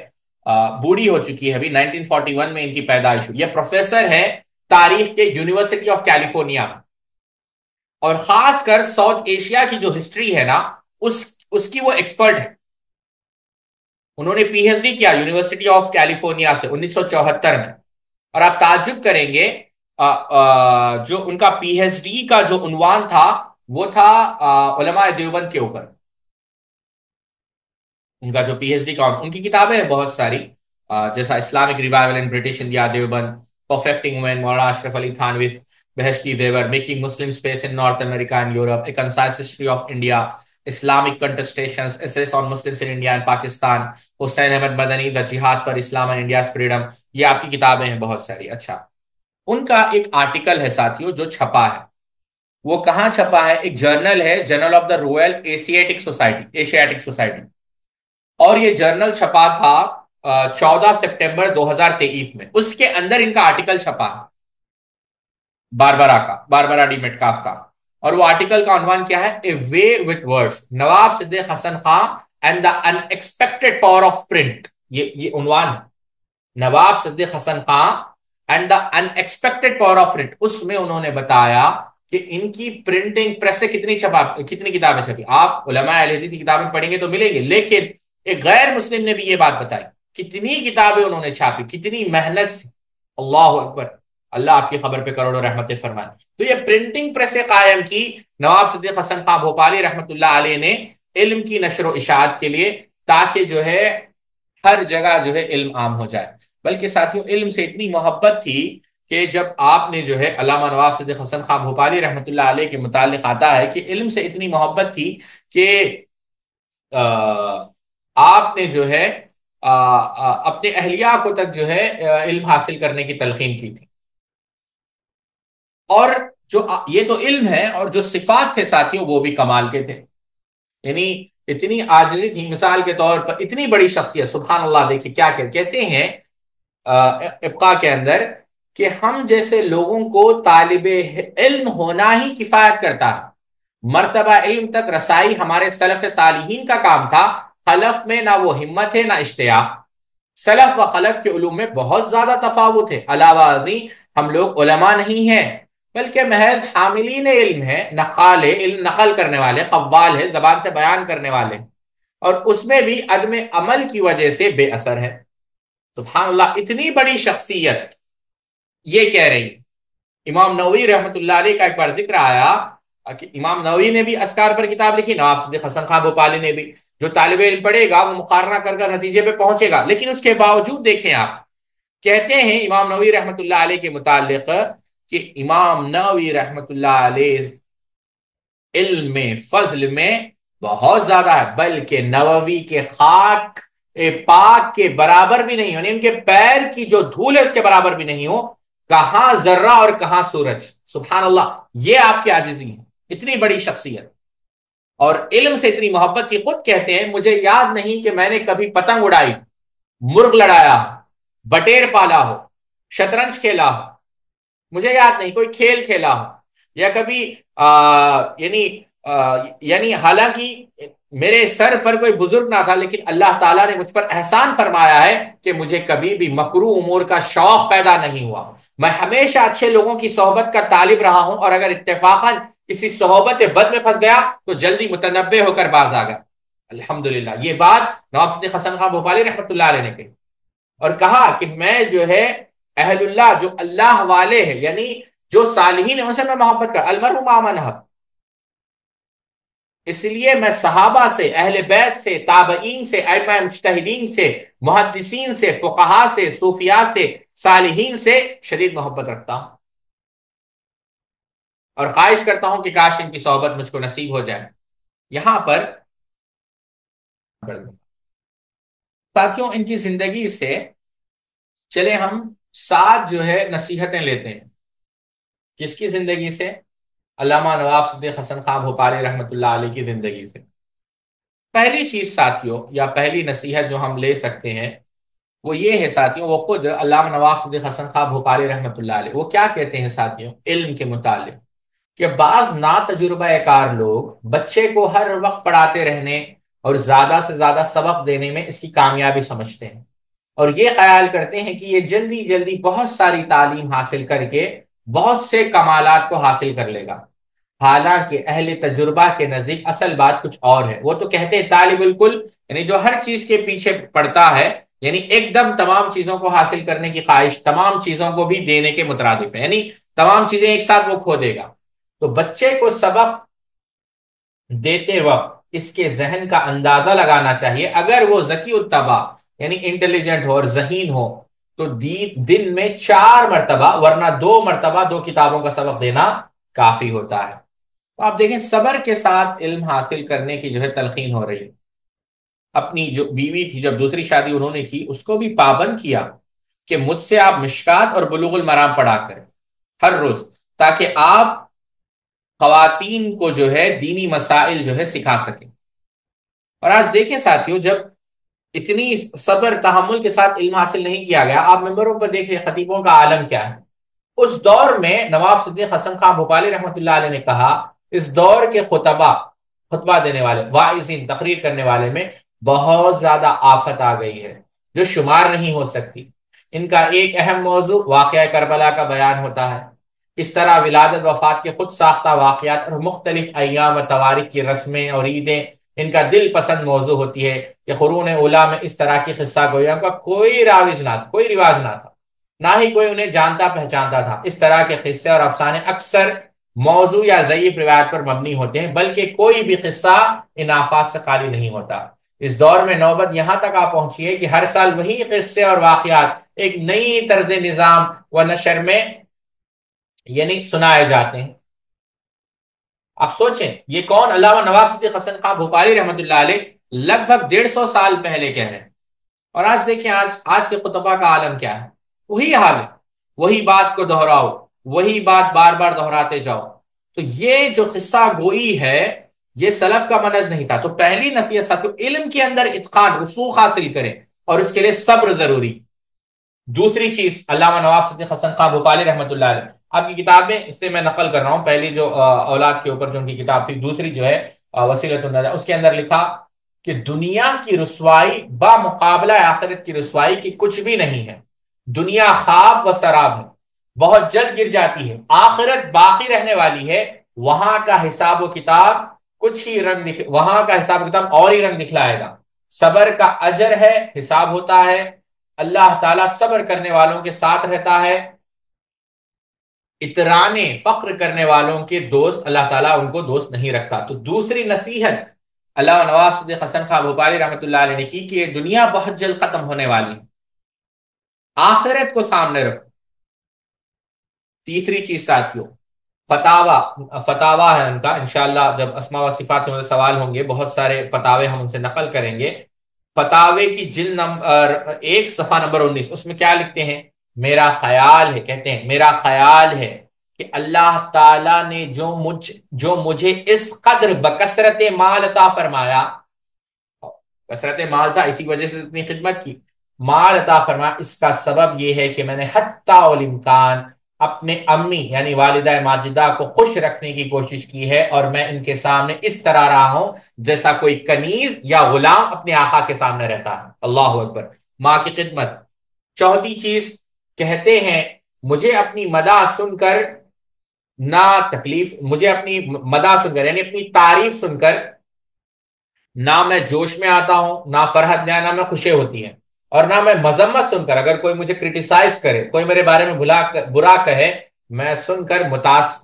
[SPEAKER 2] بوڑھی ہو چکی ہے ابھی، 1941 میں ان کی پیدائش ہوئی۔ یہ پروفیسر ہے تاریخ کے یونیورسٹی آف کیلیفورنیا میں، اور خاص کر ساؤتھ ایشیا کی جو ہسٹری ہے نا، اس کی وہ ایکسپرٹ ہے۔ انہوں نے پی ایچ ڈی کیا یونیورسٹی آف کیلیفورنیا سے 1974 میں، اور آپ تعجب کریں گے جو ان کا پی ایچ ڈی کا جو عنوان تھا وہ تھا علماء دیوبند کے اوپر۔ ان کا جو پی ایچ ڈی کا ان کی کتابیں ہیں بہت ساری، جیسا Islamic revival in British India Deoband, perfecting women Maulana Ashraf Ali Thanvi Bihishti Zewar, making Muslim space in North America and Europe, a concise history of India, Islamic contestations, essays on Muslims in India and Pakistan, Husain Ahmad Madani, the jihad for Islam and India's freedom, یہ آپ کی کتابیں ہیں بہت ساری۔ اچھا، ان کا ایک آرٹیکل ہے ساتھیوں جو چھپا ہے، وہ کہاں چھپا ہے؟ ایک جرنل ہے، journal of the Royal Asiatic Society, اور یہ جرنل چھپا تھا 14 سپٹمبر 2023 میں۔ اس کے اندر ان کا آرٹیکل چھپا ہے، باربرا ڈی میٹکاف کا، اور وہ آرٹیکل کا عنوان کیا ہے؟ A way with words, Nawab Siddiq Hasan Khan and the unexpected power of print, یہ عنوان ہے، Nawab Siddiq Hasan Khan and the unexpected power of print. اس میں انہوں نے بتایا کہ ان کی پرنٹنگ پریس سے کتنی کتابیں چھپی۔ آپ علماء اہل حدیث کی کتابیں پڑھیں گے تو ملیں گے، لیکن ایک غیر مسلم نے بھی یہ بات بتائی، کتنی کتابیں انہوں نے چھاپی، کتنی محنت سے۔ اللہ اکبر، اللہ آپ کی خبر پہ کروڑوں رحمتیں فرمائے۔ تو یہ پرنٹنگ پریسیں قائم کی نواب صدیق حسن خان بھوپالی رحمت اللہ علیہ نے علم کی نشر و اشاعت کے لیے، تاکہ جو ہے ہر جگہ جو ہے علم عام ہو جائے۔ بلکہ ساتھیوں علم سے اتنی محبت تھی کہ جب آپ نے جو ہے علامہ نواب صدیق حسن خان بھوپالی رحمت اللہ علیہ کے متعلق آتا ہے کہ علم سے اتنی محبت تھی کہ آپ نے جو ہے اپنے اہلیہ کو تک جو ہے علم حاصل کرنے کی تلقین کی تھی۔ اور جو یہ تو علم ہے، اور جو صفات تھے ساتھیوں وہ بھی کمال کے تھے، یعنی اتنی عاجزی تھی۔ مثال کے طور پر اتنی بڑی شخصیت، سبحان اللہ، دیکھیں کیا کہتے ہیں ابقاء کے اندر کہ ہم جیسے لوگوں کو طالب علم ہونا ہی کفایت کرتا ہے، مرتبہ علم تک رسائی ہمارے سلف صالحین کا کام تھا۔ خلف میں نہ وہ ہمت ہے نہ اشتیاق، سلف و خلف کے علوم میں بہت زیادہ تفاوت ہے۔ علاوہ ازیں ہم لوگ علماء نہیں ہیں بلکہ محض حاملین علم ہے، نقال ہے، علم نقل کرنے والے، قوال ہے، زبان سے بیان کرنے والے، اور اس میں بھی عدم عمل کی وجہ سے بے اثر ہے۔ سبحان اللہ، اتنی بڑی شخصیت یہ کہہ رہی۔ امام نووی رحمت اللہ علیہ کا ایک بار ذکر آیا کہ امام نووی نے بھی اذکار پر کتاب لکھی، نواب صدیق حسن خان بھوپالی نے بھی۔ جو طالب علم پڑھے گا وہ مقارنہ کر کر نتیجے پہ پہنچے گا، لیکن اس کے باوجود دیکھیں آپ کہتے ہیں امام نووی رحمۃ اللہ علیہ کے متعلق کہ امام نووی رحمۃ اللہ علیہ علم میں فضل میں بہت زیادہ ہے، بلکہ نووی کے خاک پاک کے برابر بھی نہیں، یعنی ان کے پیر کی جو دھول ہے اس کے برابر بھی نہیں ہو، کہاں ذرہ اور کہاں سورج، سبحان اللہ، یہ آپ کی عاجزی ہے، اتنی بڑی شخصیت اور علم سے اتنی محبت کی. خود کہتے ہیں مجھے یاد نہیں کہ میں نے کبھی پتنگ اڑائی، مرغ لڑایا ہو، بٹیر پالا ہو، شطرنج کھیلا ہو، مجھے یاد نہیں کوئی کھیل کھیلا ہو یا کبھی یعنی حالانکہ میرے سر پر کوئی بزرگ نہ تھا، لیکن اللہ تعالیٰ نے مجھ پر احسان فرمایا ہے کہ مجھے کبھی بھی مکروہ امور کا شوق پیدا نہیں ہوا. میں ہمیشہ اچھے لوگوں کی صحبت کا طالب رہا ہوں، اور اگر اتفاقاً کسی صحبت بد میں پھنس گیا تو جلدی متنبع ہو کر باز آ گیا. الحمدللہ یہ بات نواب صدیق حسن خان بھوپالی رحمۃ اللہ علیہ نے کہی، اور کہا کہ میں جو ہے اہل اللہ، جو اللہ والے ہیں، یعنی جو صالحین ہیں ان سے میں محبت کر، المرء مع من احب، اس لیے میں صحابہ سے، اہل بیت سے، تابعین سے، ائمہ مجتہدین سے، محدثین سے، فقہاء سے، صوفیاء سے، صالحین سے شدید محبت رکھتا ہوں، اور خواہش کرتا ہوں کہ کاش ان کی صحبت مجھ کو نصیب ہو جائے. یہاں پر ساتھیوں ان کی زندگی سے چلے ہم 7 جو ہے نصیحتیں لیتے ہیں. کس کی زندگی سے؟ علامہ نواب صدیق حسن خان بھوپالی رحمۃ اللہ علیہ کی زندگی سے. پہلی چیز ساتھیوں، یا پہلی نصیحت جو ہم لے سکتے ہیں وہ یہ ہے ساتھیوں، وہ خود علامہ نواب صدیق حسن خان بھوپالی رحمۃ اللہ علیہ وہ کیا کہتے ہیں ساتھیوں علم کے متعلق، کہ بعض ناتجربہ کار لوگ بچے کو ہر وقت پڑھاتے رہنے اور زیادہ سے زیادہ سبق دینے میں اس کی کامیابی سمجھتے ہیں، اور یہ خیال کرتے ہیں کہ یہ جلدی جلدی بہت ساری تعلیم حاصل کر کے بہت سے کمالات کو حاصل کر لے گا. حالانکہ اہل تجربہ کے نزدیک اصل بات کچھ اور ہے. وہ تو کہتے ہیں طالب الکل، یعنی جو ہر چیز کے پیچھے پڑتا ہے، یعنی ایک دم تمام چیزوں کو حاصل کرنے کی خواہش، تمام چیزوں کو بھی دینے کے مترادف ہے، یعنی تمام چیزیں ایک ساتھ وہ کھو دے گا. تو بچے کو سبق دیتے وقت اس کے ذہن کا اندازہ لگانا چاہیے. اگر وہ ذکی الطبع یعنی انٹیلیجنٹ ہو اور ذہین ہو تو دن میں 4 مرتبہ، ورنہ 2 مرتبہ 2 کتابوں کا سبق دینا کافی ہوتا ہے. تو آپ دیکھیں صبر کے ساتھ علم حاصل کرنے کی جو ہے تلقین ہو رہی ہے. اپنی جو بیوی تھی، جب دوسری شادی انہوں نے کی، اس کو بھی پابند کیا کہ مجھ سے آپ مشکات اور بلوغ المرام پڑھا کریں ہر روز، تاکہ آپ خواتین کو جو ہے دینی مسائل جو ہے سکھا سکیں. اور آج دیکھیں ساتھیوں، جب اتنی صبر تحمل کے ساتھ علم حاصل نہیں کیا گیا، آپ ممبروں پر دیکھ رہے خطیبوں کا عالم کیا ہے. اس دور میں نواب صدیق حسن خان بھوپالی رحمۃ اللہ علیہ نے کہا، اس دور کے خطبہ دینے والے، واعظین، تقریر کرنے والے میں بہت زیادہ آفت آ گئی ہے جو شمار نہیں ہو سکتی. ان کا ایک اہم موضوع واقعہ کربلا کا بیان ہوتا ہے. اس طرح ولادت وفات کے خود ساختہ واقعات اور مختلف ایام و تواریخ کی رسمیں اور عیدیں ان کا دل پسند موضوع ہوتی ہے، کہ قرون اولیٰ میں اس طرح کی قصہ گوئیوں کا کوئی رواج نہ تھا، نہ ہی کوئی انہیں جانتا پہچانتا تھا. اس طرح کے قصے اور افسانے اکثر موضوع یا ضعیف روایت پر مبنی ہوتے ہیں، بلکہ کوئی بھی قصہ ان آفات سے خالی نہیں ہوتا. اس دور میں نوبت یہاں تک آ پہنچی ہے کہ ہر سال وہی قصے اور واقعات ایک نئی طرز نظام و نشر میں یعنی سنائے جاتے ہیں. آپ سوچیں یہ کون؟ علامہ نواب صدیق حسن خان بھوپالی رحمۃ اللہ علیہ لگ بھگ 150 سال پہلے کہہ رہے ہیں. اور آج دیکھیں آج کے خطبہ کا عالم کیا ہے. وہی حال ہے، وہی بات کو دہراؤ، وہی بات بار بار دہراتے جاؤ. تو یہ جو قصہ گوئی ہے یہ سلف کا منہج نہیں تھا. تو پہلی نصیحت ساتھیوں، علم کے اندر اتقان، رسوخ حاصل کریں، اور اس کے لیے صبر ضروری. دوسری چیز علامہ نواب صدیق حسن خان بھوپالی رحمۃ اللہ علیہ، آپ کی کتابیں اس سے میں نقل کر رہا ہوں، پہلی جو اولاد کے اوپر جو ان کی کتاب تھی، دوسری جو ہے وسیلۃ النجاہ، اس کے اندر لکھا کہ دنیا کی رسوائی بمقابلہ آخرت کی رسوائی کی کچھ بھی نہیں ہے. دنیا خواب و سراب ہے، بہت جلد گر جاتی ہے. آخرت باقی رہنے والی ہے، وہاں کا حساب و کتاب وہاں کا حساب و کتاب اور ہی رنگ دکھلائے گا. صبر کا اجر ہے، حساب ہوتا ہے، اللہ تعالیٰ صبر کرنے والوں کے ساتھ رہتا ہے. اترانے فخر کرنے والوں کے دوست اللہ تعالیٰ ان کو دوست نہیں رکھتا. تو دوسری نصیحت علامہ نواب صدیق حسن خان بھوپالی رحمۃ اللہ علیہ نے کی کہ یہ دنیا بہت جلد ختم ہونے والی ہے. آخرت کو سامنے رکھو۔ تیسری چیز ساتھیوں، فتاوا، فتاوا ہے ان کا، انشاءاللہ جب اسماء و صفات کے مجھے سوال ہوں گے بہت سارے فتاوے ہم ان سے نقل کریں گے۔ فتاوے کی جلد نمبر 1 صفحہ نمبر 19، اس میں کیا لکھتے ہیں؟ میرا خیال ہے، کہتے ہیں میرا خیال ہے کہ اللہ تعالی نے جو مجھے اس قدر بکثرت مال عطا فرمایا، کثرت مال تھا اسی وجہ سے اتنی خدمت کی، مال عطا فرمایا، اس کا سبب یہ ہے کہ میں نے حتی الامکان اپنے امی یعنی والدہ ماجدہ کو خوش رکھنے کی کوشش کی ہے، اور میں ان کے سامنے اس طرح رہا ہوں جیسا کوئی کنیز یا غلام اپنے آقا کے سامنے رہتا ہے۔ اللہ اکبر، ماں کی خدمت۔ چوتھی چیز کہتے ہیں مجھے اپنی مدح سن کر نہ تکلیف، مجھے اپنی مدح سن کر یعنی اپنی تعریف سن کر نہ میں جوش میں آتا ہوں، نہ فرحت نہ میں خوشی ہوتی ہے، اور نہ میں مذمت سن کر، اگر کوئی مجھے کرٹیسائز کرے، کوئی میرے بارے میں برا کہے، میں سن کر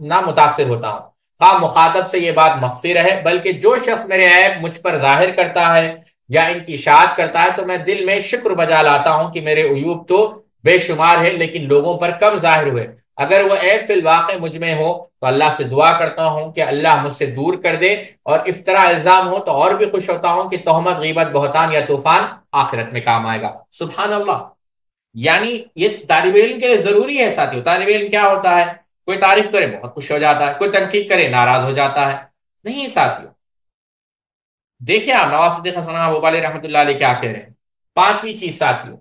[SPEAKER 2] نہ متاثر ہوتا ہوں، خواہ مخاطب سے یہ بات مخفی رہے، بلکہ جو شخص میرے عیب مجھ پر ظاہر کرتا ہے یا ان کی اشاعت کرتا ہے تو میں دل میں شکر بجا لاتا ہوں کہ میرے عیوب تو بے شمار ہے لیکن لوگوں پر کم ظاہر ہوئے، اگر وہ عیب فی الواقع مجھ میں ہو تو اللہ سے دعا کرتا ہوں کہ اللہ مجھ سے دور کر دے، اور افطرا الزام ہو تو اور بھی خوش ہوتا ہوں کہ تہمت، غیبت، بہتان یا طوفان آخرت میں کام آئے گا۔ سبحان اللہ! یعنی یہ طالب علم کے لیے ضروری ہے ساتھیوں۔ طالب علم کیا ہوتا ہے؟ کوئی تعریف کرے بہت خوش ہو جاتا ہے، کوئی تنقید کرے ناراض ہو جاتا ہے۔ نہیں ساتھیوں، دیکھیں آپ نواب صدیق حسن بھوپالی رحمۃ اللہ علیہ کیا کہہ رہے ہیں۔ پانچویں چیز ساتھیوں،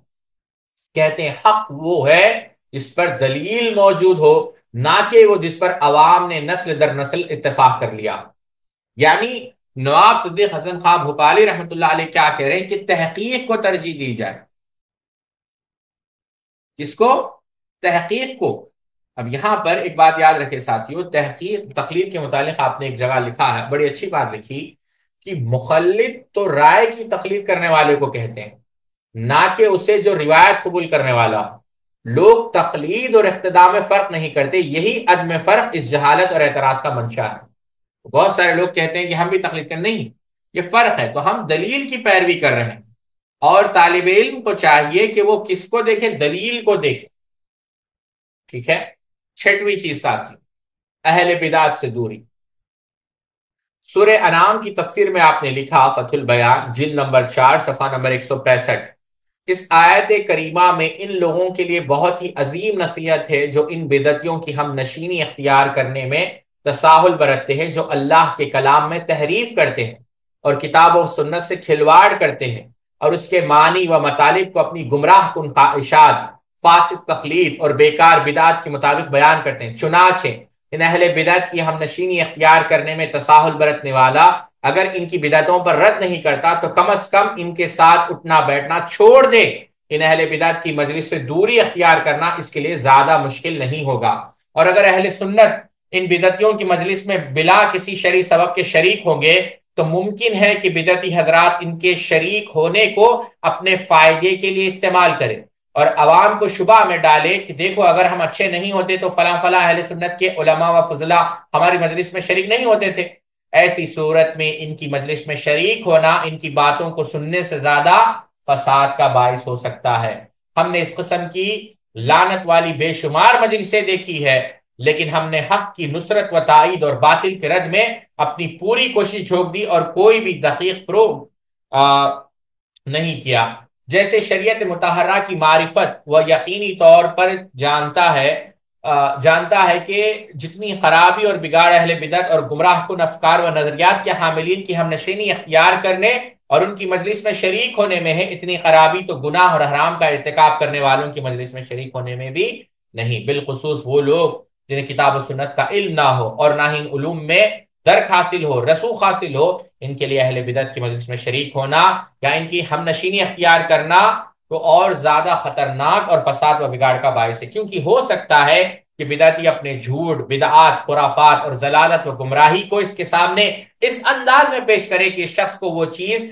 [SPEAKER 2] کہتے ہیں حق وہ ہے جس پر دلیل موجود ہو، نہ کہ وہ جس پر عوام نے نسل در نسل اتفاق کر لیا۔ یعنی نواب صدیق حسن خان بھوپالی رحمۃ اللہ علیہ کیا کہہ رہے ہیں کہ تحقیق کو ترجیح دی جائے۔ کس کو؟ تحقیق کو۔ اب یہاں پر ایک بات یاد رکھے ساتھیوں، تحقیق تقلید کے متعلق آپ نے ایک جگہ لکھا ہے، بڑی اچھی بات لکھی کہ مخلد تو رائے کی تقلید کرنے والے کو کہتے ہیں، نہ کہ اسے جو روایت قبول کرنے والا۔ لوگ تقلید اور اقتداء میں فرق نہیں کرتے، یہی عدم فرق اس جہالت اور اعتراض کا منشا ہے۔ بہت سارے لوگ کہتے ہیں کہ ہم بھی تقلید کریں، نہیں، یہ فرق ہے، تو ہم دلیل کی پیروی کر رہے ہیں، اور طالب علم کو چاہیے کہ وہ کس کو دیکھے؟ دلیل کو دیکھے۔ ٹھیک ہے؟ چھٹویں چیز ساتھی، اہل بدعت سے دوری۔ سورہ انعام کی تفسیر میں آپ نے لکھا، فتح البیان جلد نمبر 4 صفحہ نمبر 165، اس آیت کریمہ میں ان لوگوں کے لیے بہت ہی عظیم نصیحت ہے جو ان بدعتیوں کی ہم نشینی اختیار کرنے میں تساہل برتتے ہیں، جو اللہ کے کلام میں تحریف کرتے ہیں اور کتاب و سنت سے کھلواڑ کرتے ہیں، اور اس کے معنی و مطالب کو اپنی گمراہ کن خواہشات، فاسد تقلید اور بیکار بدعت کے مطابق بیان کرتے ہیں۔ چنانچہ ان اہل بدعت کی ہم نشینی اختیار کرنے میں تساہل برتنے والا اگر ان کی بدعتوں پر رد نہیں کرتا تو کم از کم ان کے ساتھ اٹھنا بیٹھنا چھوڑ دے۔ ان اہل بدعت کی مجلس سے دوری اختیار کرنا اس کے لیے زیادہ مشکل نہیں ہوگا، اور اگر اہل سنت ان بدعتیوں کی مجلس میں بلا کسی شرعی سبب کے شریک ہوں گے تو ممکن ہے کہ بدعتی حضرات ان کے شریک ہونے کو اپنے فائدے کے لیے استعمال کریں، اور عوام کو شبہ میں ڈالے کہ دیکھو اگر ہم اچھے نہیں ہوتے تو فلاں فلاں اہل سنت کے علماء و فضلاء ہماری مجلس میں شریک نہیں ہوتے تھے۔ ایسی صورت میں ان کی مجلس میں شریک ہونا ان کی باتوں کو سننے سے زیادہ فساد کا باعث ہو سکتا ہے۔ ہم نے اس قسم کی لعنت والی بے شمار مجلسیں دیکھی ہے، لیکن ہم نے حق کی نصرت و تائید اور باطل کے رد میں اپنی پوری کوشش جھونک دی اور کوئی بھی دقیق فروغ نہیں کیا۔ جیسے شریعت مطہرہ کی معرفت وہ یقینی طور پر جانتا ہے کہ جتنی خرابی اور بگاڑ اہل بدعت اور گمراہ کن افکار و نظریات کے حاملین کی ہم نشینی اختیار کرنے اور ان کی مجلس میں شریک ہونے میں ہے، اتنی خرابی تو گناہ اور حرام کا ارتکاب کرنے والوں کی مجلس میں شریک ہونے میں بھی نہیں، بالخصوص وہ لوگ جنہیں کتاب و سنت کا علم نہ ہو اور نہ ہی ان علوم میں درک حاصل ہو، رسوخ حاصل ہو۔ ان کے لیے اہل بدعت کی مجلس میں شریک ہونا یا ان کی ہم نشینی اختیار کرنا تو اور زیادہ خطرناک اور فساد و بگاڑ کا باعث ہے، کیونکہ ہو سکتا ہے کہ بدعتی اپنے جھوٹ، بدعات، خرافات اور ضلالت و گمراہی کو اس کے سامنے اس انداز میں پیش کرے کہ اس شخص کو وہ چیز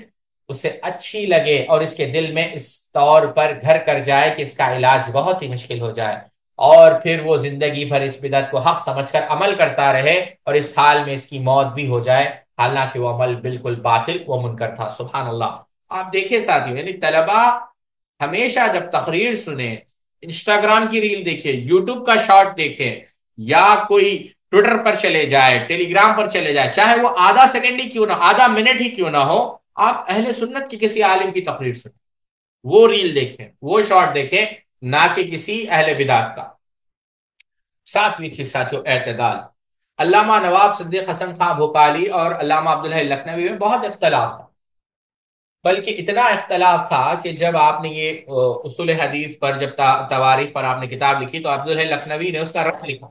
[SPEAKER 2] اسے اچھی لگے اور اس کے دل میں اس طور پر گھر کر جائے کہ اس کا علاج بہت ہی مشکل ہو جائے، اور پھر وہ زندگی بھر اس بدعت کو حق سمجھ کر عمل کرتا رہے اور اس حال میں اس کی موت بھی ہو جائے، حالانکہ وہ عمل بالکل باطل و منکر تھا۔ سبحان اللہ! آپ دیکھیں ساتھیوں، یعنی طلبہ ہمیشہ جب تقریر سنیں انسٹاگرام کی ریل دیکھیں، یوٹیوب کا شارٹ دیکھیں، یا کوئی ٹویٹر پر چلے جائے، ٹیلی گرام پر چلے جائے، چاہے وہ آدھا سیکنڈ ہی کیوں نہ، آدھا منٹ ہی کیوں نہ ہو، آپ اہل سنت کی کسی عالم کی تقریر سنیں، وہ ریل دیکھیں، وہ شارٹ دیکھیں، نہ کہ کسی اہل بدعت کا۔ ساتویں چیز ساتھیوں، اعتدال۔ علامہ نواب صدیق حسن خان بھوپالی اور علامہ عبدالحی لکھنوی میں بہت اختلاف تھا، بلکہ اتنا اختلاف تھا کہ جب آپ نے یہ اصول حدیث پر، جب تواریخ پر آپ نے کتاب لکھی تو عبدالحی لکھنوی نے اس کا رد لکھا۔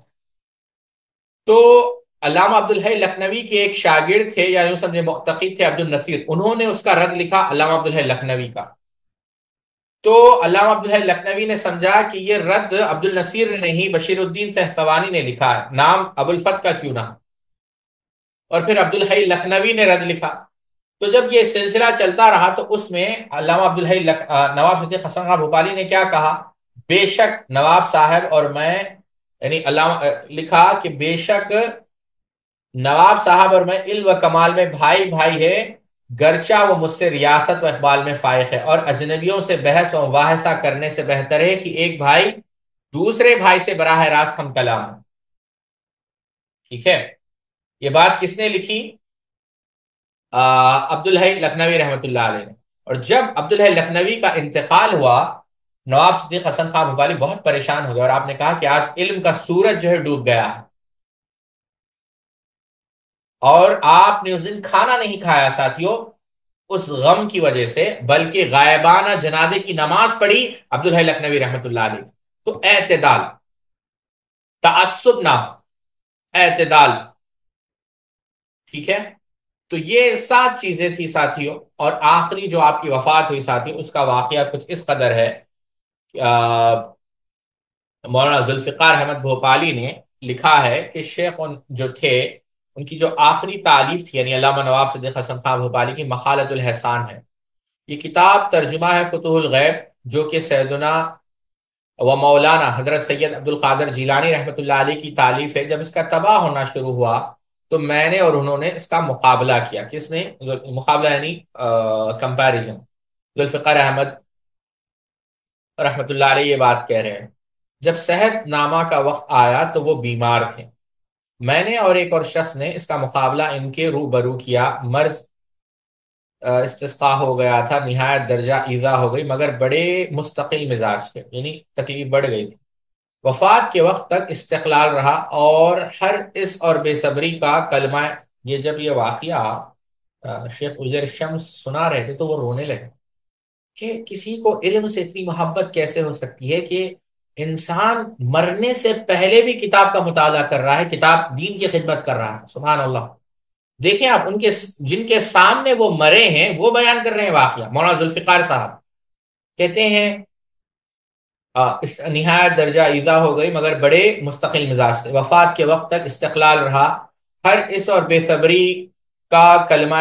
[SPEAKER 2] تو علامہ عبدالحی لکھنوی کے ایک شاگرد تھے، یا یوں سمجھے معتقد تھے، عبد النصیر، انہوں نے اس کا رد لکھا علامہ عبدالحی لکھنوی کا۔ تو علامہ عبدالحی لکھنوی نے سمجھا کہ یہ رد عبد النصیر نے نہیں، بشیر الدین سہستوانی نے لکھا ہے، نام ابو الفتح کا کیوں نہ، اور پھر عبدالحی لکھنوی نے رد لکھا۔ تو جب یہ سلسلہ چلتا رہا تو اس میں علامہ عبدالحی نواب صدیق حسن خان بھوپالی نے کیا کہا، بے شک نواب صاحب اور میں، یعنی علامہ لکھا کہ بے شک نواب صاحب اور میں علم و کمال میں بھائی بھائی ہے، گرچہ وہ مجھ سے ریاست و اقبال میں فائق ہے، اور اجنبیوں سے بحث و مباحثہ کرنے سے بہتر ہے کہ ایک بھائی دوسرے بھائی سے براہ راست ہم کلام ہوں۔ ٹھیک ہے، یہ بات کس نے لکھی؟ عبدالحی لکھنوی رحمۃ اللہ علیہ نے۔ اور جب عبدالحی لکھنوی کا انتقال ہوا، نواب صدیق حسن خان بھوپالی بہت پریشان ہو گئے، اور آپ نے کہا کہ آج علم کا سورج جو ہے ڈوب گیا ہے، اور آپ نے اس دن کھانا نہیں کھایا ساتھیوں، اس غم کی وجہ سے، بلکہ غائبانہ جنازے کی نماز پڑھی عبدالحی لکھنوی رحمۃ اللہ علیہ۔ تو اعتدال، تعصب نہ، اعتدال، ٹھیک ہے۔ تو یہ 7 چیزیں تھی ساتھیوں، اور آخری جو آپ کی وفات ہوئی ساتھیوں، اس کا واقعہ کچھ اس قدر ہے۔ مولانا ذوالفقار احمد بھوپالی نے لکھا ہے کہ شیخ جو تھے، ان کی جو آخری تالیف تھی، یعنی علامہ نواب صدیق حسن خان بھوپالی کی مخالۃ الحسان ہے، یہ کتاب ترجمہ ہے فتوح الغیب، جو کہ سیدنا و مولانا حضرت سید عبد القادر جیلانی رحمۃ اللہ علیہ کی تالیف ہے۔ جب اس کا طبع ہونا شروع ہوا تو میں نے اور انہوں نے اس کا مقابلہ کیا۔ کس نے؟ مقابلہ یعنی کمپیریزن۔ ذوالفقار احمد رحمۃ اللہ علیہ یہ بات کہہ رہے ہیں، جب صحت نامہ کا وقت آیا تو وہ بیمار تھے، میں نے اور ایک اور شخص نے اس کا مقابلہ ان کے روبرو کیا، مرض استسقا ہو گیا تھا، نہایت درجہ ایذا ہو گئی، مگر بڑے مستقل مزاج تھے، یعنی تکلیف بڑھ گئی تھی۔ وفات کے وقت تک استقلال رہا، اور ہر اس اور بے صبری کا کلمہ، یہ جب یہ واقعہ شیخ عزیر شمس سنا رہے تھے تو وہ رونے لگے کہ کسی کو علم سے اتنی محبت کیسے ہو سکتی ہے کہ انسان مرنے سے پہلے بھی کتاب کا مطالعہ کر رہا ہے، کتاب دین کی خدمت کر رہا ہے۔ سبحان اللہ! دیکھیں آپ، ان کے جن کے سامنے وہ مرے ہیں وہ بیان کر رہے ہیں واقعہ۔ مولانا ذوالفقار صاحب کہتے ہیں نہایت درجہ ایذا ہو گئی، مگر بڑے مستقل مزاج تھے، وفات کے وقت تک استقلال رہا، ہر اس اور بے صبری کا کلمہ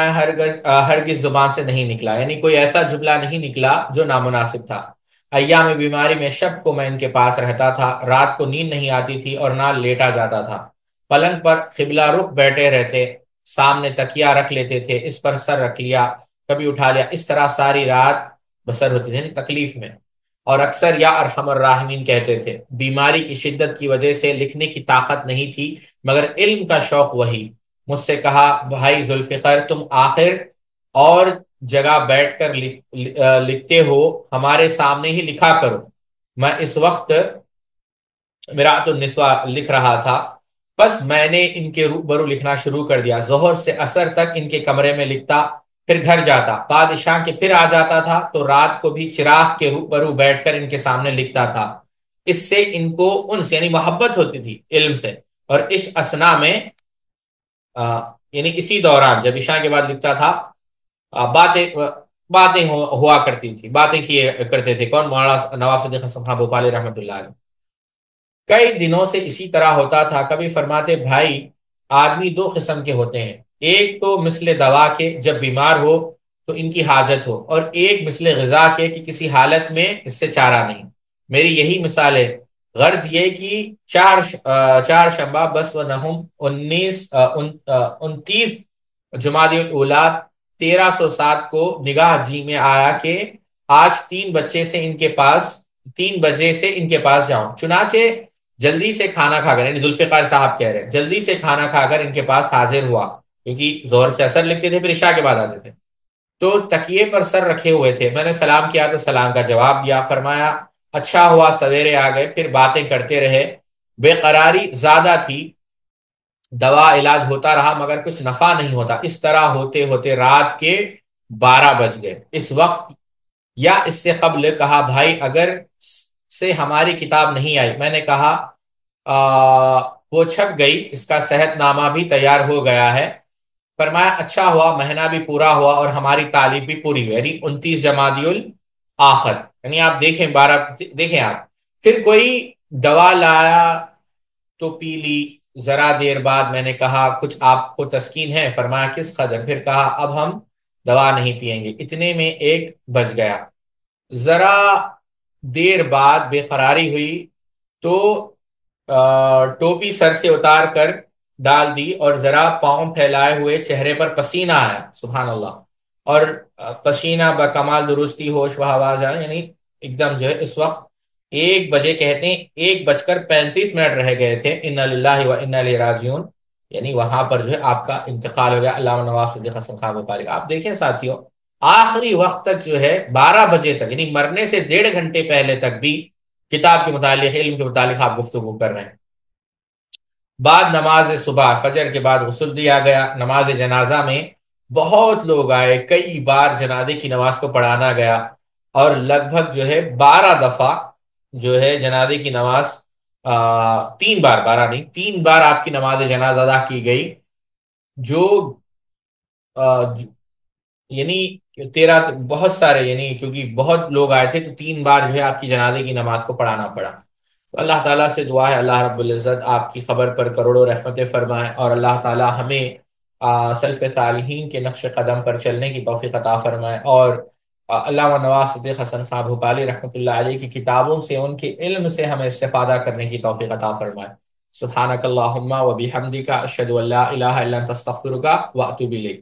[SPEAKER 2] ہرگز زبان سے نہیں نکلا، یعنی کوئی ایسا جملہ نہیں نکلا جو نامناسب تھا۔ ایام بیماری میں شب کو میں ان کے پاس رہتا تھا، رات کو نیند نہیں آتی تھی اور نہ لیٹا جاتا تھا، پلنگ پر قبلہ رخ بیٹھے رہتے، سامنے تکیہ رکھ لیتے تھے، اس پر سر رکھ لیا، کبھی اٹھا لیا، اس طرح ساری رات بسر ہوتی تھی، یعنی تکلیف میں، اور اکثر یا ارحم الراحمین کہتے تھے۔ بیماری کی شدت کی وجہ سے لکھنے کی طاقت نہیں تھی، مگر علم کا شوق وہی۔ مجھ سے کہا، بھائی ذوالفقار، تم آخر اور جگہ بیٹھ کر لکھتے ہو، ہمارے سامنے ہی لکھا کرو۔ میں اس وقت مرات النسواء لکھ رہا تھا، بس میں نے ان کے روبرو لکھنا شروع کر دیا، ظہر سے عصر تک ان کے کمرے میں لکھتا، پھر گھر جاتا، بعد عشاء کے پھر آ جاتا تھا، تو رات کو بھی چراغ کے روبرو بیٹھ کر ان کے سامنے لکھتا تھا۔ اس سے ان کو انس یعنی محبت ہوتی تھی علم سے، اور اس اسنا میں یعنی اسی دوران جب عشاء کے بعد لکھتا تھا، باتیں ہوا کرتی تھی، باتیں کیے کرتے تھے۔ کون؟ مولانا نواب صدیق حسن خان بھوپالی رحمۃ اللہ علیہ۔ کئی دنوں سے اسی طرح ہوتا تھا، کبھی فرماتے، بھائی آدمی 2 قسم کے ہوتے ہیں، ایک تو مثل دوا کے جب بیمار ہو تو ان کی حاجت ہو، اور ایک مثل غذا کے کہ کسی حالت میں اس سے چارہ نہیں۔ میری یہی مثال ہے، غرض یہ کہ چار شنبہ بس و نہم 29 جمادی الاولیٰ 1307 کو نگاہ جی میں آیا کہ آج 3 بچے سے ان کے پاس 3 بجے سے ان کے پاس جاؤں۔ چنانچہ جلدی سے کھانا کھا کر، یعنی ذوالفقار صاحب کہہ رہے ہیں، جلدی سے کھانا کھا کر ان کے پاس حاضر ہوا، کیونکہ زہر سے اثر لکھتے تھے پھر عشاء کے بعد آتے تھے۔ تو تکیے پر سر رکھے ہوئے تھے، میں نے سلام کیا تو سلام کا جواب دیا، فرمایا اچھا ہوا سویرے آ گئے، پھر باتیں کرتے رہے۔ بے قراری زیادہ تھی، دوا علاج ہوتا رہا مگر کچھ نفع نہیں ہوتا، اس طرح ہوتے ہوتے رات کے 12 بج گئے۔ اس وقت یا اس سے قبل کہا بھائی اگر سے ہماری کتاب نہیں آئی، میں نے کہا وہ چھپ گئی، اس کا صحت نامہ بھی تیار ہو گیا ہے۔ فرمایا اچھا ہوا، مہینہ بھی پورا ہوا اور ہماری تعلیم بھی پوری ہوئی، یعنی 29 جمادی الاخر، یعنی آپ دیکھیں 12، دیکھیں آپ، پھر کوئی دوا لایا تو پی لی۔ ذرا دیر بعد میں نے کہا کچھ آپ کو تسکین ہے؟ فرمایا کس قدر؟ پھر کہا اب ہم دوا نہیں پئیں گے۔ اتنے میں 1 بج گیا۔ ذرا دیر بعد بے قراری ہوئی تو ٹوپی سر سے اتار کر ڈال دی اور ذرا پاؤں پھیلائے ہوئے چہرے پر پسینہ آیا، سبحان اللہ، اور پسینہ بکمال درستی ہوش و حواس جانے، یعنی ایک دم جو ہے اس وقت 1 بجے کہتے ہیں 1 بج کر 35 منٹ رہ گئے تھے، انا للہ و انا الیہ راجعون، یعنی وہاں پر جو ہے آپ کا انتقال ہو گیا۔ علامہ نواب صدیق حسن خان مبارک، آپ دیکھیں ساتھیوں، آخری وقت تک جو ہے 12 بجے تک، یعنی مرنے سے 1.5 گھنٹے پہلے تک بھی کتاب کے متعلق، علم کے متعلق آپ گفتگو کر رہے ہیں۔ بعد نماز صبح، فجر کے بعد غسل دیا گیا، نماز جنازہ میں بہت لوگ آئے، کئی بار جنازے کی نماز کو پڑھانا گیا اور لگ بھگ جو ہے 12 دفعہ جو ہے جنازے کی نماز 3 بار، 12 نہیں، 3 بار آپ کی نماز جنازہ ادا کی گئی، جو یعنی 13، بہت سارے، یعنی کیونکہ بہت لوگ آئے تھے تو 3 بار جو ہے آپ کی جنازے کی نماز کو پڑھانا پڑا۔ تو اللہ تعالیٰ سے دعا ہے اللہ رب العزت آپ کی خبر پر کروڑوں رحمتیں فرمائیں، اور اللہ تعالیٰ ہمیں سلف صالحین کے نقش قدم پر چلنے کی توفیق عطا فرمائے، اور علامہ نواز صدیق حسن خان بھوپالی رحمۃ اللہ علیہ کی کتابوں سے، ان کے علم سے ہمیں استفادہ کرنے کی توفیق عطا فرمائے۔ سبحانک اللہم و بحمدک، اشہد ان لا الہ الا انت، استغفرک و اتوب الیک۔